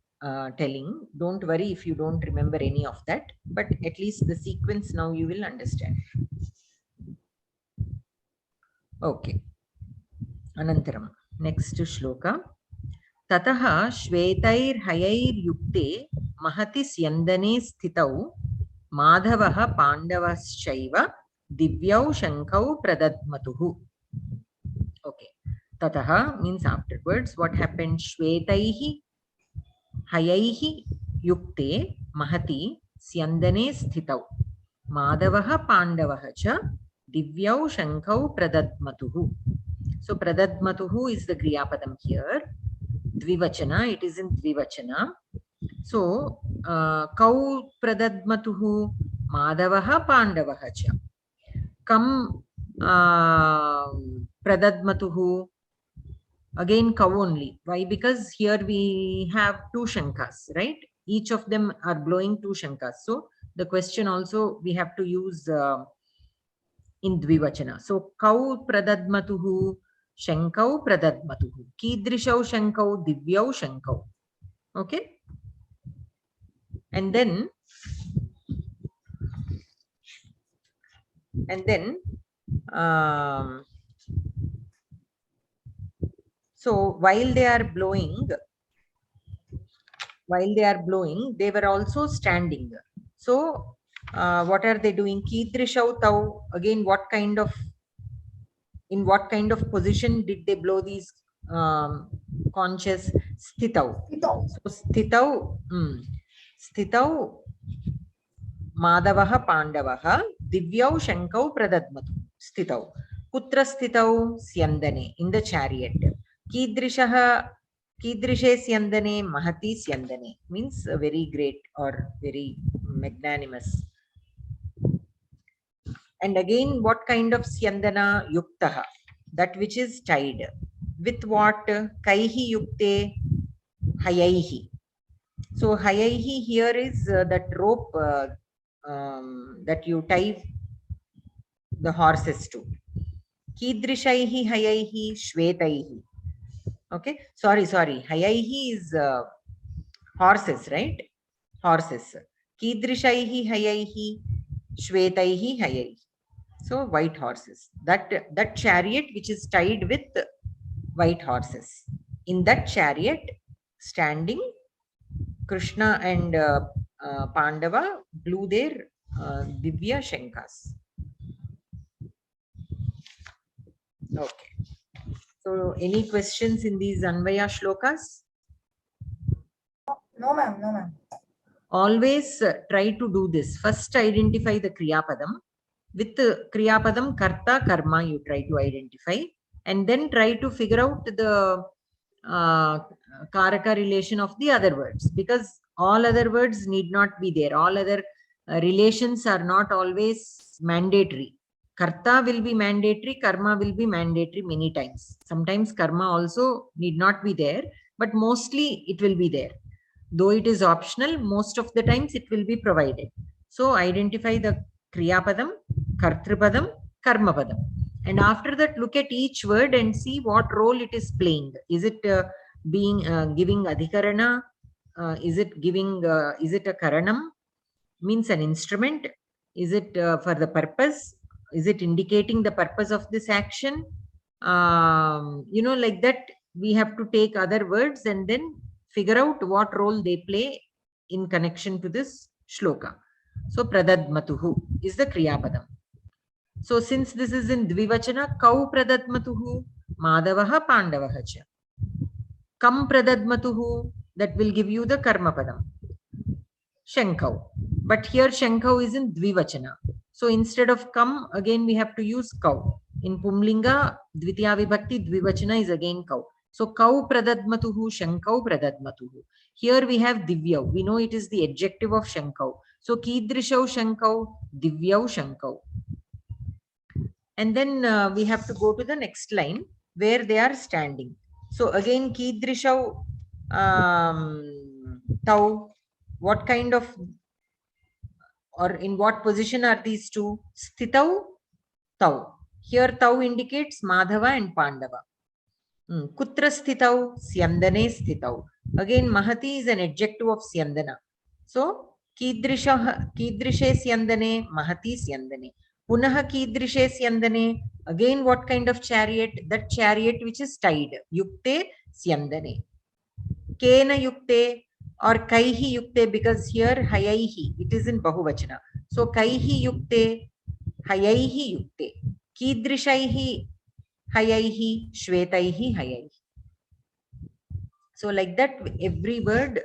telling. Don't worry if you don't remember any of that. But at least the sequence now you will understand. Okay. Anantaram. Next shloka. Tataha shvetairhayairyukte mahati syandane sthitau madhavaha pandavaschaiva divyau shankau pradadmatuhu. Okay. Tataha means afterwards. What happened? Shvetaihi hayaihi yukte mahati syandane sthitau madhavaha pandavaha cha divyau shankau pradadmatuhu. So pradadmatuhu is the Kriyapadam here. Dvivachana, it is in Dvivachana. So kau pradadmatuhu madhavaha pandavaha cha. Kam pradadmatuhu, again cow only. Why? Because here we have two shankas, right? Each of them are blowing two shankas. So the question also we have to use in Dvivachana. So kau pradadmatuhu, shankau pradadmatuhu. Kidrishau shankau, divyau shankau. Okay. And then so while they are blowing, they were also standing. So what are they doing? Kidrishau tau, again in what kind of position did they blow these conches? Sthitau. So sthitau madhavaha pandavaha divyau shankau pradadmatu. Sthitau. Kutra sthitau? Syandane, in the chariot. Kidrishe syandane mahati syandane, means very great or very magnanimous. And again, what kind of syandana? Yuktaha, that which is tied. With what? Kaihi yukte hayaihi. So hayaihi here is that rope that you tie the horses to. Kidrishaihi hayaihi shvetaihi. Okay, sorry. Hayaihi is horses, right? Horses. Kidrishaihi hayaihi shvetaihi hayaihi. So white horses. That chariot which is tied with white horses. In that chariot, standing, Krishna and Pandava blew their Divya Shankas. Okay. So any questions in these Anvaya shlokas? No, ma'am. Always try to do this. First identify the Kriyapadam. With Kriyapadam, Karta, Karma, you try to identify. And then try to figure out the Karaka relation of the other words. Because all other words need not be there. All other relations are not always mandatory. Karta will be mandatory, Karma will be mandatory many times. Sometimes Karma also need not be there, but mostly it will be there. Though it is optional, most of the times it will be provided. So identify the Kriyapadam, Kartrupadam, Karmapadam. And after that, look at each word and see what role it is playing. Is it giving Adhikarana? Is it a Karanam? Means an instrument? Is it for the purpose? Is it indicating the purpose of this action? Like that, we have to take other words and then figure out what role they play in connection to this shloka. So pradadmatuhu is the Kriyapadam. So since this is in Dvivachana, kau pradadmatuhu, madhavaha pandavaha cha. Kam pradadmatuhu, that will give you the Karmapadam. Shankau. But here Shankau is in Dvivachana. So instead of kam, again we have to use kau. In Pumlinga, Dvitiya Vibhakti, Dvivachana is again kau. So kau pradadmatuhu, shankau pradadmatuhu. Here we have divyau. We know it is the adjective of shankau. So kidrishau shankau, divyau shankau. And then we have to go to the next line where they are standing. So again kidrishau tau. What kind of or in what position are these two? Sthitau, tau. Here tau indicates Madhava and Pandava. Kutra sthitau? Syandane sthitau. Again, Mahati is an adjective of Syandana. So, Kidrishe syandane, Mahati syandane. Punaha Kidrishe syandane. Again, what kind of chariot? That chariot which is tied. Yukte syandane. Kena yukte or kaihi yukte, because here hayaihi, it is in bahuvachana. So kaihi yukte, hayaihi yukte. Kidrishaihi hayaihi, shvetaihi hayaihi. So like that, every word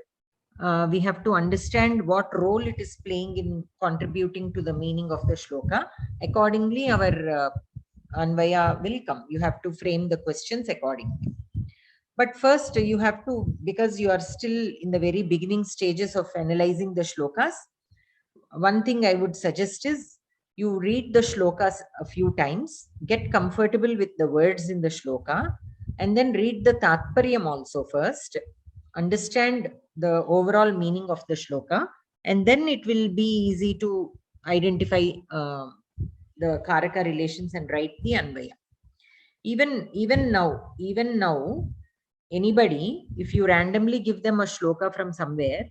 we have to understand what role it is playing in contributing to the meaning of the shloka. Accordingly, our Anvaya will come. You have to frame the questions accordingly. But first, you have to, because you are still in the very beginning stages of analyzing the shlokas, one thing I would suggest is you read the shlokas a few times, get comfortable with the words in the shloka, and then read the Tatparyam also first, understand the overall meaning of the shloka, and then it will be easy to identify the Karaka relations and write the Anvaya. Even now, anybody, if you randomly give them a shloka from somewhere,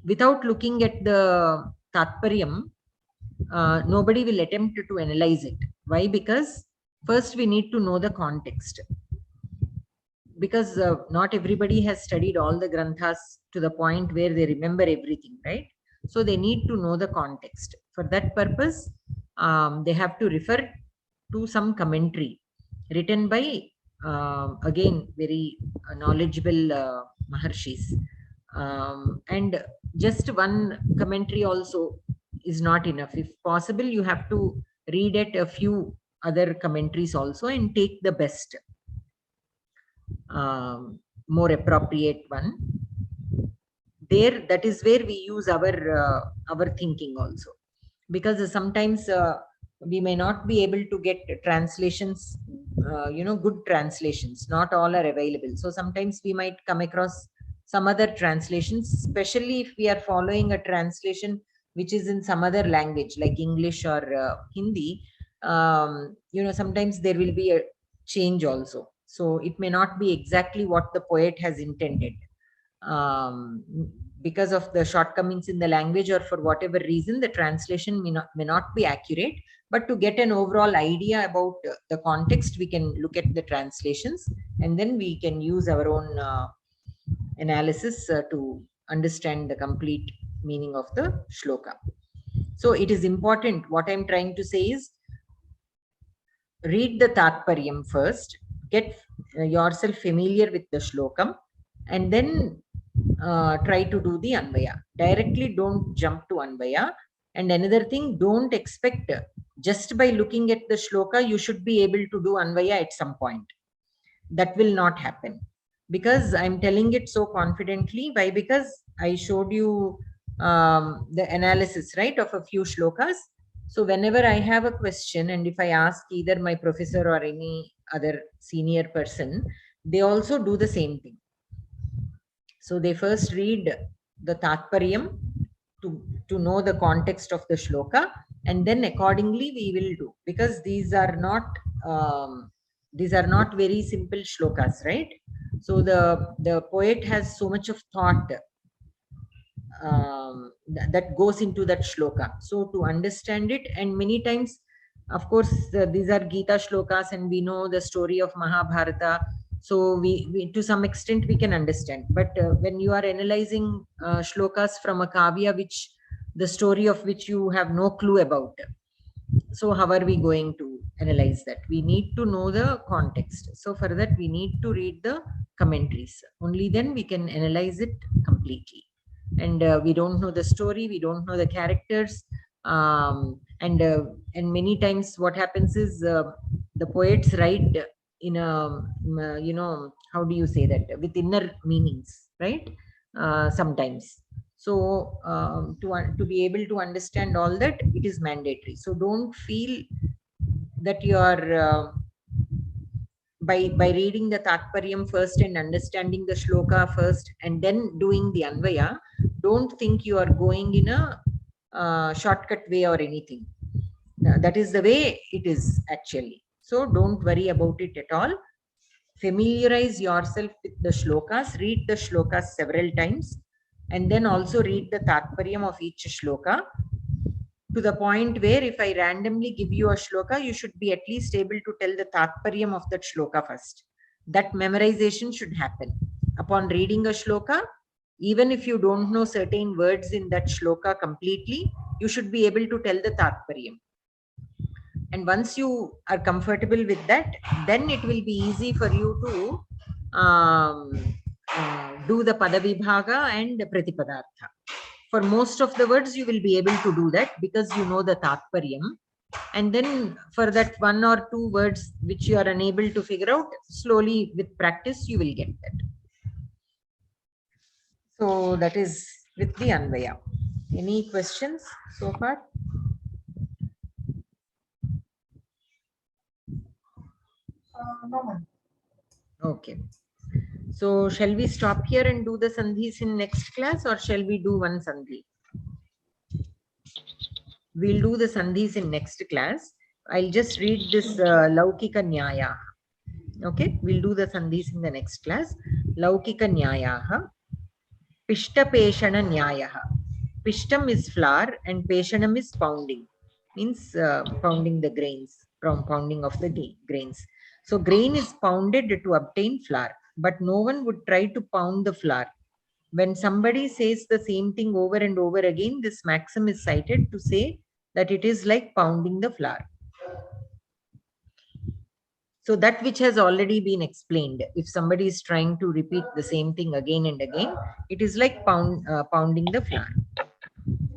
without looking at the Tatparyam, nobody will attempt to analyze it. Why? Because first we need to know the context. Because not everybody has studied all the granthas to the point where they remember everything, right? So they need to know the context. For that purpose, they have to refer to some commentary written by, again, very knowledgeable Maharshis. And just one commentary also is not enough. If possible, you have to read at a few other commentaries also and take the best, more appropriate one. There, that is where we use our thinking also, because sometimes we may not be able to get translations, good translations. Not all are available. So sometimes we might come across some other translations, especially if we are following a translation which is in some other language like English or Hindi. Sometimes there will be a change also. So it may not be exactly what the poet has intended, because of the shortcomings in the language, or for whatever reason the translation may not be accurate. But to get an overall idea about the context, we can look at the translations, and then we can use our own analysis to understand the complete meaning of the shloka. So it is important. What I'm trying to say is, read the Tatparyam first, get yourself familiar with the shlokam, and then try to do the Anvaya. Directly don't jump to Anvaya. And another thing, don't expect just by looking at the shloka, you should be able to do Anvaya at some point. That will not happen, because I'm telling it so confidently. Why? Because I showed you the analysis, right, of a few shlokas. So whenever I have a question, and if I ask either my professor or any other senior person, they also do the same thing. So they first read the Tatparyam to know the context of the shloka, and then accordingly we will do, because these are not very simple shlokas, right? So the poet has so much of thought that goes into that shloka. So to understand it, and many times, of course, these are Gita shlokas, and we know the story of Mahabharata. So we to some extent we can understand. But when you are analyzing shlokas from a kavya, which the story of which you have no clue about, so how are we going to analyze that? We need to know the context. So for that, we need to read the commentaries. Only then we can analyze it completely. And we don't know the story, we don't know the characters, and many times what happens is the poets write in a how do you say that, with inner meanings, right? Sometimes. So to be able to understand all that, it is mandatory. So don't feel that you are by reading the Tatparyam first and understanding the shloka first and then doing the Anvaya, don't think you are going in a shortcut way or anything. That is the way it is actually. So don't worry about it at all. Familiarize yourself with the shlokas, read the shlokas several times, and then also read the Tatparyam of each shloka to the point where if I randomly give you a shloka, you should be at least able to tell the tatparyam of that shloka first. That memorization should happen. Upon reading a shloka, even if you don't know certain words in that shloka completely, you should be able to tell the tatparyam. And once you are comfortable with that, then it will be easy for you to do the padavibhaga and pratipadartha. For most of the words, you will be able to do that because you know the tatparyam. And then for that one or two words which you are unable to figure out, slowly with practice, you will get that. So that is with the Anvaya. Any questions so far? No, ma'am. Okay. So shall we stop here and do the sandhis in next class, or shall we do one sandhi? We'll do the sandhis in next class. I'll just read this Laukika Nyaya. Okay, we'll do the sandhis in the next class. Laukika Nyayaha. Pishta Peshana Nyayaha. Pishtam is flour and Peshanam is pounding. Means pounding the grains, from pounding of the grains. So grain is pounded to obtain flour, but no one would try to pound the flour. When somebody says the same thing over and over again, this maxim is cited to say that it is like pounding the flour. So that which has already been explained, if somebody is trying to repeat the same thing again and again, it is like pounding the flour.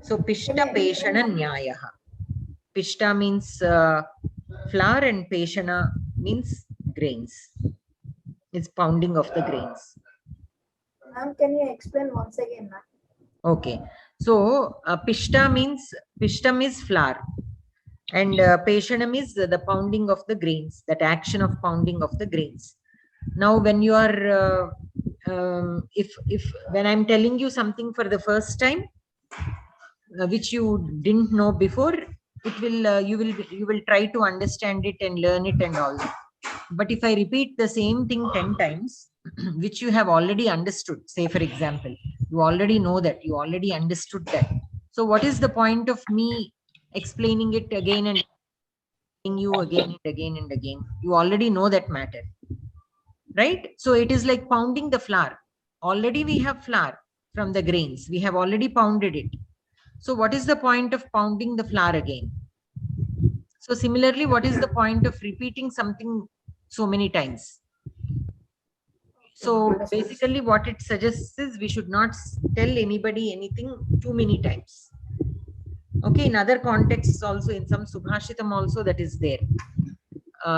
So Pishta Peshana Nyayaha. Pishta means flour and Peshana means grains. It's pounding of the grains. Ma'am, can you explain once again, ma'am? Okay. So Pishta means, Pishtam is flour. And Peshanam is the pounding of the grains, that action of pounding of the grains. Now, when you are, when I'm telling you something for the first time, which you didn't know before, it will you will try to understand it and learn it and all that. But if I repeat the same thing 10 times, which you have already understood, say for example, you already know that, you already understood that. So what is the point of me explaining it again and you again and again and again? You already know that matter, right? So it is like pounding the flour. Already we have flour from the grains. We have already pounded it. So what is the point of pounding the flour again? So similarly, what is the point of repeating something so many times? So basically what it suggests is we should not tell anybody anything too many times. Okay, in other contexts also, in some Subhashitam also that is there.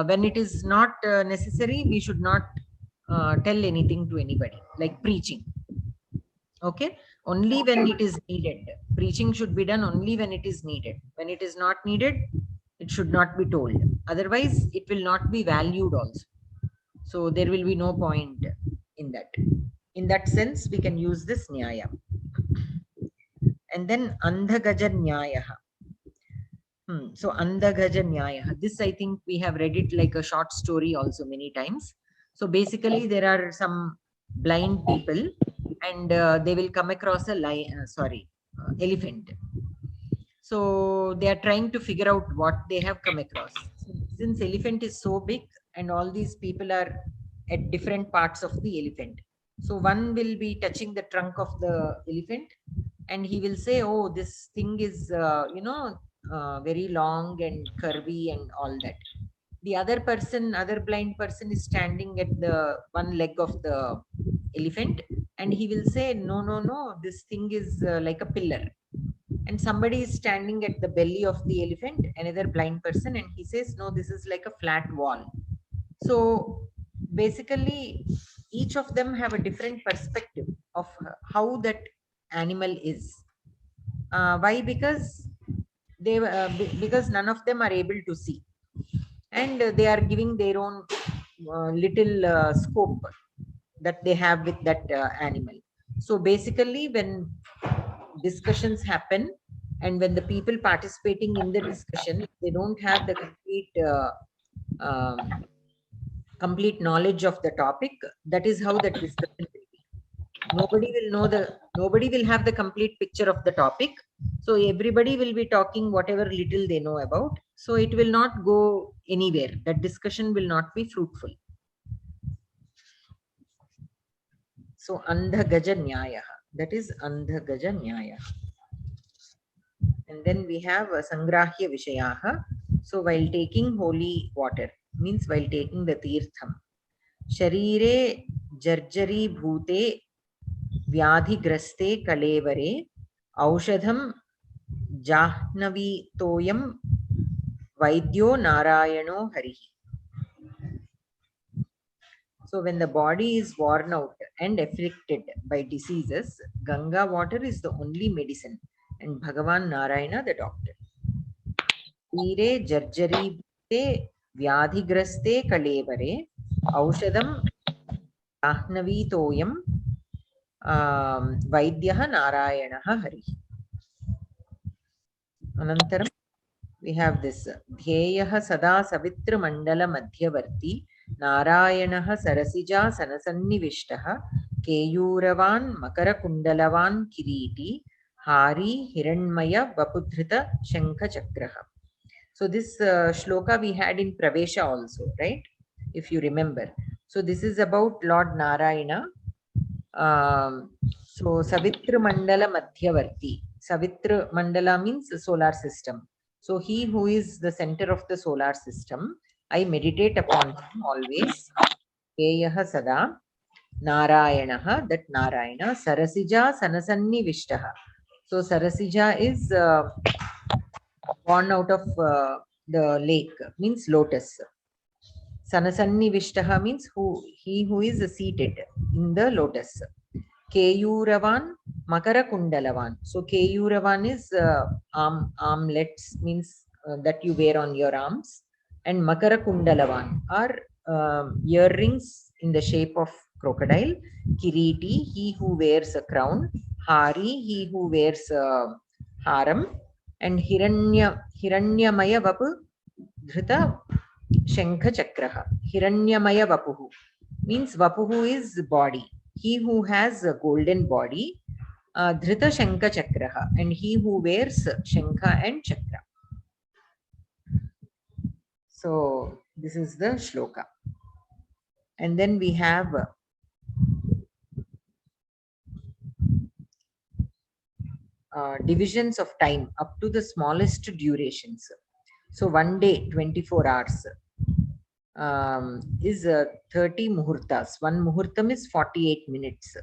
When it is not necessary, we should not tell anything to anybody, like preaching. Okay, only when it is needed. Preaching should be done only when it is needed. When it is not needed, it should not be told. Otherwise, it will not be valued also. So there will be no point in that. In that sense, we can use this Nyaya. And then Andhagaja Nyayaha. So Andhagaja Nyayaha. This I think we have read it like a short story also many times. So basically there are some blind people and they will come across a elephant. So they are trying to figure out what they have come across. Since elephant is so big and all these people are at different parts of the elephant. So one will be touching the trunk of the elephant and he will say, oh, this thing is, very long and curvy and all that. The other blind person is standing at the one leg of the elephant and he will say, no, this thing is like a pillar. And somebody is standing at the belly of the elephant, another blind person, and he says, no, this is like a flat wall. So basically, each of them have a different perspective of how that animal is. Why? Because because none of them are able to see, and they are giving their own little scope that they have with that animal. So basically, when discussions happen and when the people participating in the discussion, they don't have the complete knowledge of the topic, that is how the discussion will be. nobody will have the complete picture of the topic. So everybody will be talking whatever little they know about. So it will not go anywhere. That discussion will not be fruitful. So Andhagaja Nyaya. That is Andhagaja Nyaya. And then we have Sangrahya Vishayaha. So while taking holy water, means while taking the Tirtham. Sharire Jarjari Bhute Vyadhigraste Kalevare Aushadham Jahnavi Toyam Vaidyo Narayano Harihi. So when the body is worn out and afflicted by diseases, Ganga water is the only medicine and Bhagavan Narayana the doctor. Ire Jarjari Bhute Vyadhigraste Kalevare Aushadham Jahnavi Toyam Vaidyaha Narayanaha Hari. Anantaram, we have this Dhyeyaha Sada Savitra Mandala Madhyavarti Narayanaha Sarasija Sanasannivishtaha Keyuravan Makara Kundalavan Kiriti Hari Hiranmaya Vapudhrita Shankha Chakraha. So this shloka we had in Pravesha also, right? If you remember. So this is about Lord Narayana. So Savitra Mandala Madhyavarti. Savitra Mandala means solar system. So he who is the center of the solar system, I meditate upon him always. Keyaha Sada Narayanaha, that Narayana. Sarasija Sanasanni Vishtaha. So Sarasija is born out of the lake, means lotus. Sanasanni Vishtaha means he who is seated in the lotus. Keyuravan Makara Kundalavan. So Keyuravan is armlets, means that you wear on your arms, and Makara Kundalavan are earrings in the shape of crocodile. Kiriti, he who wears a crown. Hari, he who wears a haram, and Hiranyamaya Vapu Dhrita Shankha Chakraha. Hiranyamaya Vapuhu means Vapuhu is body. He who has a golden body, Dhrita Shankha Chakraha, and he who wears Shankha and Chakra. So this is the shloka. And then we have divisions of time up to the smallest durations. So 1 day, 24 hours. Is 30 muhurtas. One muhurtam is 48 minutes.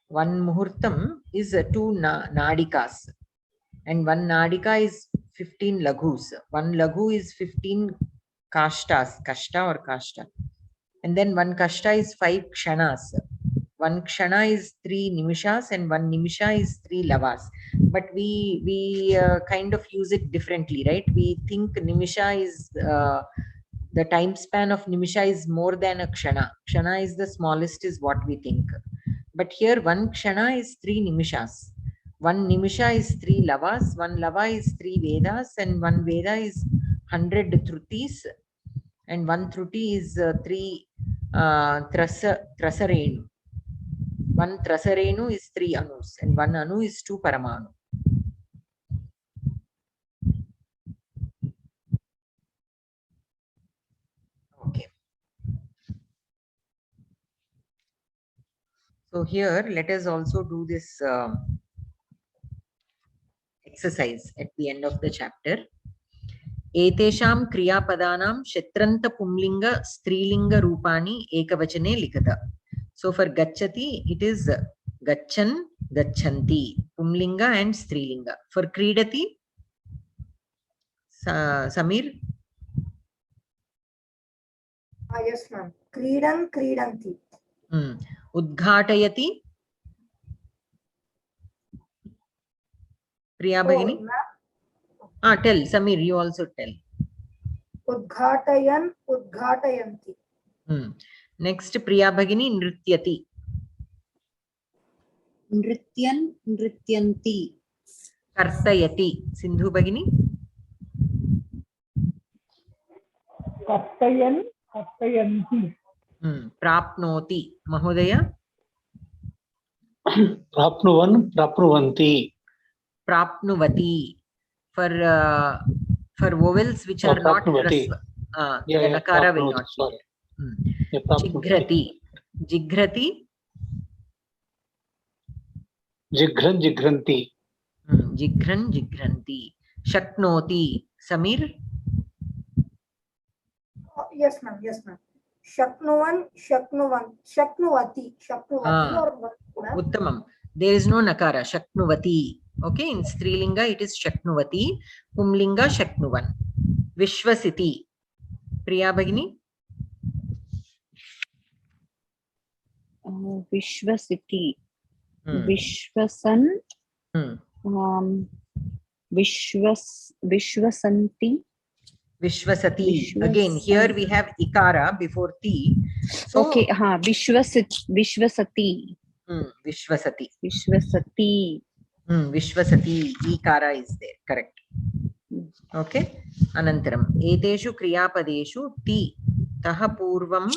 One muhurtam is 2 nadikas. And one nadika is 15 laghus. One laghu is 15 kashtas. Kashta or kashta. And then one kashta is 5 kshanas. One kshana is 3 nimishas and one nimisha is 3 lavas. But we kind of use it differently, right? We think nimisha is the time span of nimisha is more than a kshana. Kshana is the smallest is what we think. But here one kshana is 3 nimishas. One nimisha is 3 lavas. One lava is 3 vedas, and one veda is 100 trutis, and one truti is 3 trasarenu. One trasarenu is 3 anus, and one anu is 2 paramanu. Okay. So here, let us also do this exercise at the end of the chapter. Etesham kriyapadanam shatranta pumlinga strilinga rupani ekavachane likata. So for gachati, it is gachan, gachanti, pumlinga and strilinga. For kridati, Samir? Yes, ma'am. Kridan, kridanti. Udghatayati? Priya Bhagini? Tell, Samir, you also tell. Udghatayan, udghatayanti. Next, Priya Bhagini, nrityati. Nrityan, nrityanti. Kartayati. Sindhu Bhagini? Kartayan, kartayanti. Prapnoti. Mahodaya? Prapnuvan, prapnuvanti. Prapnuvati. For vowels which are not hrasva. The nakara will not be there. Jigrati. Jigrati. Jigran, jigranti. Jigran, jigranti. Shaknoti. Samir? Yes, ma'am. Yes, ma'am. Shaknuvan, Shaknuvan, Shaknuvati, Shaknuvati or Uttamam. There is no nakara. Shaknuvati. Okay, in Strilinga it is Shaknuvati. Pumlinga Shaknuvan. Vishwasiti. Priya Bhagini? Vishwasiti. Vishwasan. Vishwasanti. Vishwasati. Again, here we have ikara before ti. So, okay, Vishwasati. Vishwasati. Vishwasati. Vishwasati. Ikara is there. Correct. Okay. Anantaram. Eteshu kriyapadeshu ti taha purvam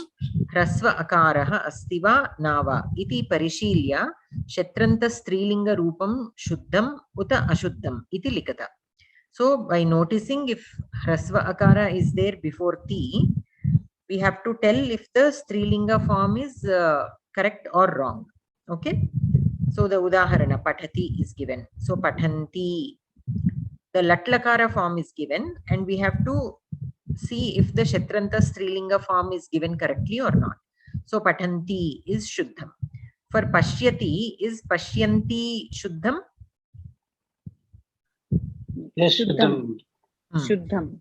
hrasva akaraha astiva nava iti parishilya shatranta strilinga rupam shuddham uta ashuddham iti likata. So by noticing if hrasva akara is there before ti, we have to tell if the strilinga form is correct or wrong. Okay. So the udaharana patati is given. So pathanti. The latlakara form is given and we have to see if the shatranta strilinga form is given correctly or not. So pathanti is shuddham. For pashyati is pashyanti shuddham. Yes, shuddham. Shuddham.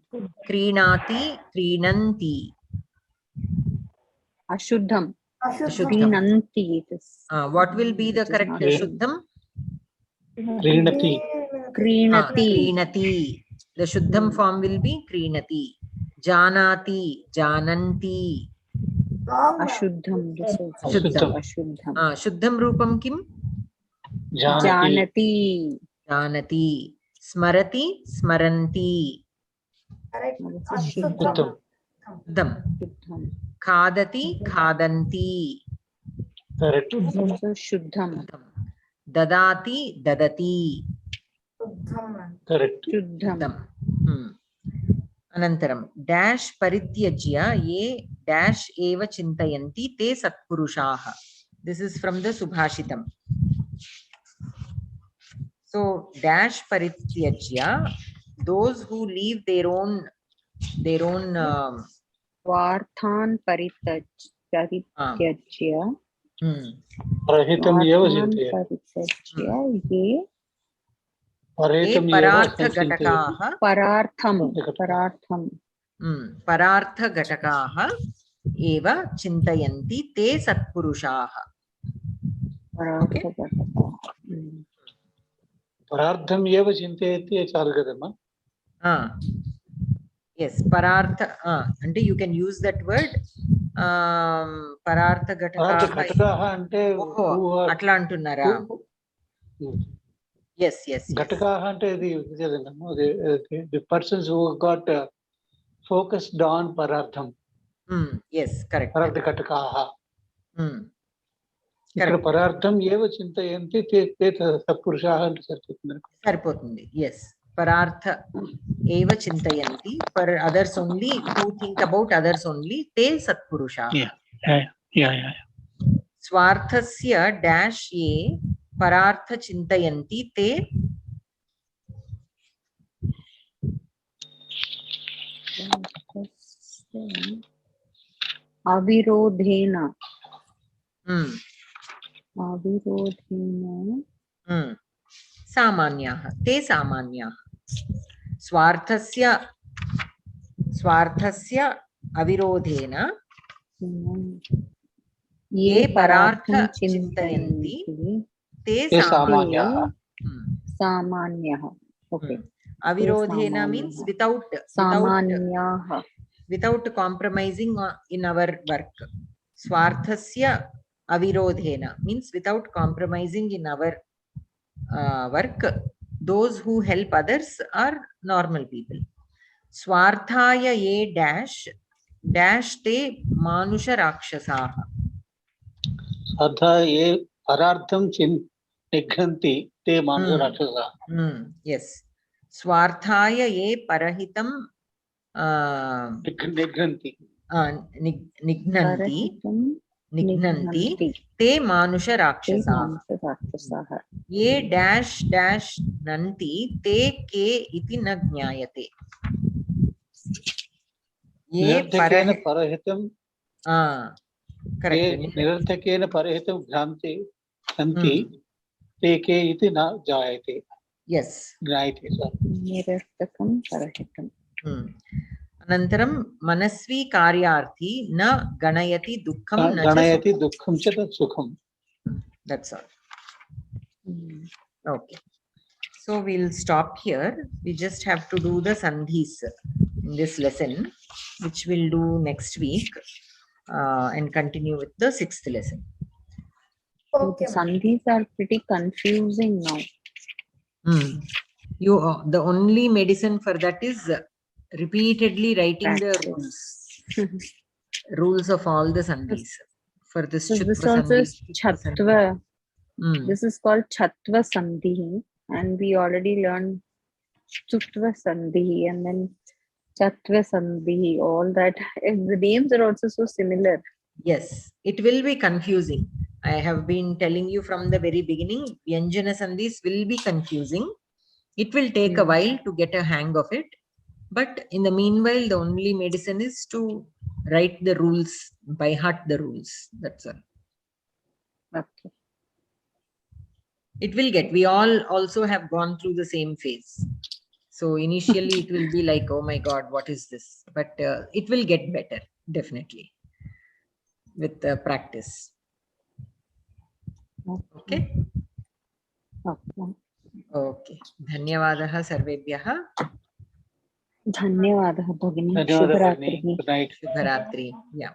Krinati, krinanti. Ashuddham. Krinanti. What will be the correct shuddham? Krinati. Krinati. The shuddham form will be krinati. Janati, jananti. Ashuddham. Ashuddham. Shuddham rupam kim? Janati. Janati. Smarati, smaranti. Shuddham. Khadati, khadanti. Correct. Shuddham. Dadati, dadati. Correct. Shuddham. Anantaram. Dash parityajya ye dash eva chintayanti te satpurushaha. This is from the Subhashitam. So dash parityajya, those who leave their own Varthan parityajya. Parahitam eva chintayati. Parityajya ye. Parartha gatakaha. Parartha gatakaha eva chintayanti te satpurushaha. Okay. Parartham eva chintayati chalu kadamma. Yes, parartha. And you can use that word. Parartha gatakaha ante atla antunnara. Yes. Gatakaha ante the persons who got focused on parartham. Yes, correct. Parartha gatakaha. Correct. Parartham eva chintayanti te satpurushaha ante sarpotundi. Yes. Parartha eva chintayanti. For others only, who think about others only, te satpurushaha. Yeah. Swarthasya dash ye parartha chintayanti te Avirodhena. Samanyaha. Te samanyaha. Swarthasya avirodhena ye parartha chintayanti te samanyaha. Samanyaha. Okay. Avirodhena means without compromising in our work. Swarthasya avirodhena means without compromising in our work. Those who help others are normal people. Swarthaya ye dash te manusha rakshasaha. Swartha ye Parartham chin nigranti te manju rakshasa. Yes. Swarthaya ye parahitam Nigranti. Nignanti te manusha rakshasaha. Ye dash dash nanti te ke iti na jnayate. Ye parahitam. Correct. Nirarthakena parahitam granti nanti te ke iti na jayate. Yes. Jnayate. Nirarthakam parahitam. Anantaram manasvi karyarthi na ganayati dukkham na ganayati dukkham cha sukham. That's all. Okay. So we'll stop here. We just have to do the sandhis in this lesson, which we'll do next week and continue with the 6th lesson. Okay. The sandhis are pretty confusing now. The only medicine for that is repeatedly writing the rules of all the sandhis. For this, so this also is Chatva. This is called Chatva Sandhi, and we already learned Chutva Sandhi and then Chatva Sandhi. All that, and the names are also so similar. Yes, it will be confusing. I have been telling you from the very beginning, Vyanjana Sandhis will be confusing. It will take a while to get a hang of it. But in the meanwhile, the only medicine is to write the rules, by heart the rules. That's all. Okay. It will get, we all also have gone through the same phase. So initially it will be like, oh my God, what is this? But it will get better, definitely, with practice. Okay? Okay. Dhanyavadaha sarvebhyaha. Dhanyavadaha bhagini. Shubharatri. Shubharatri. Yeah.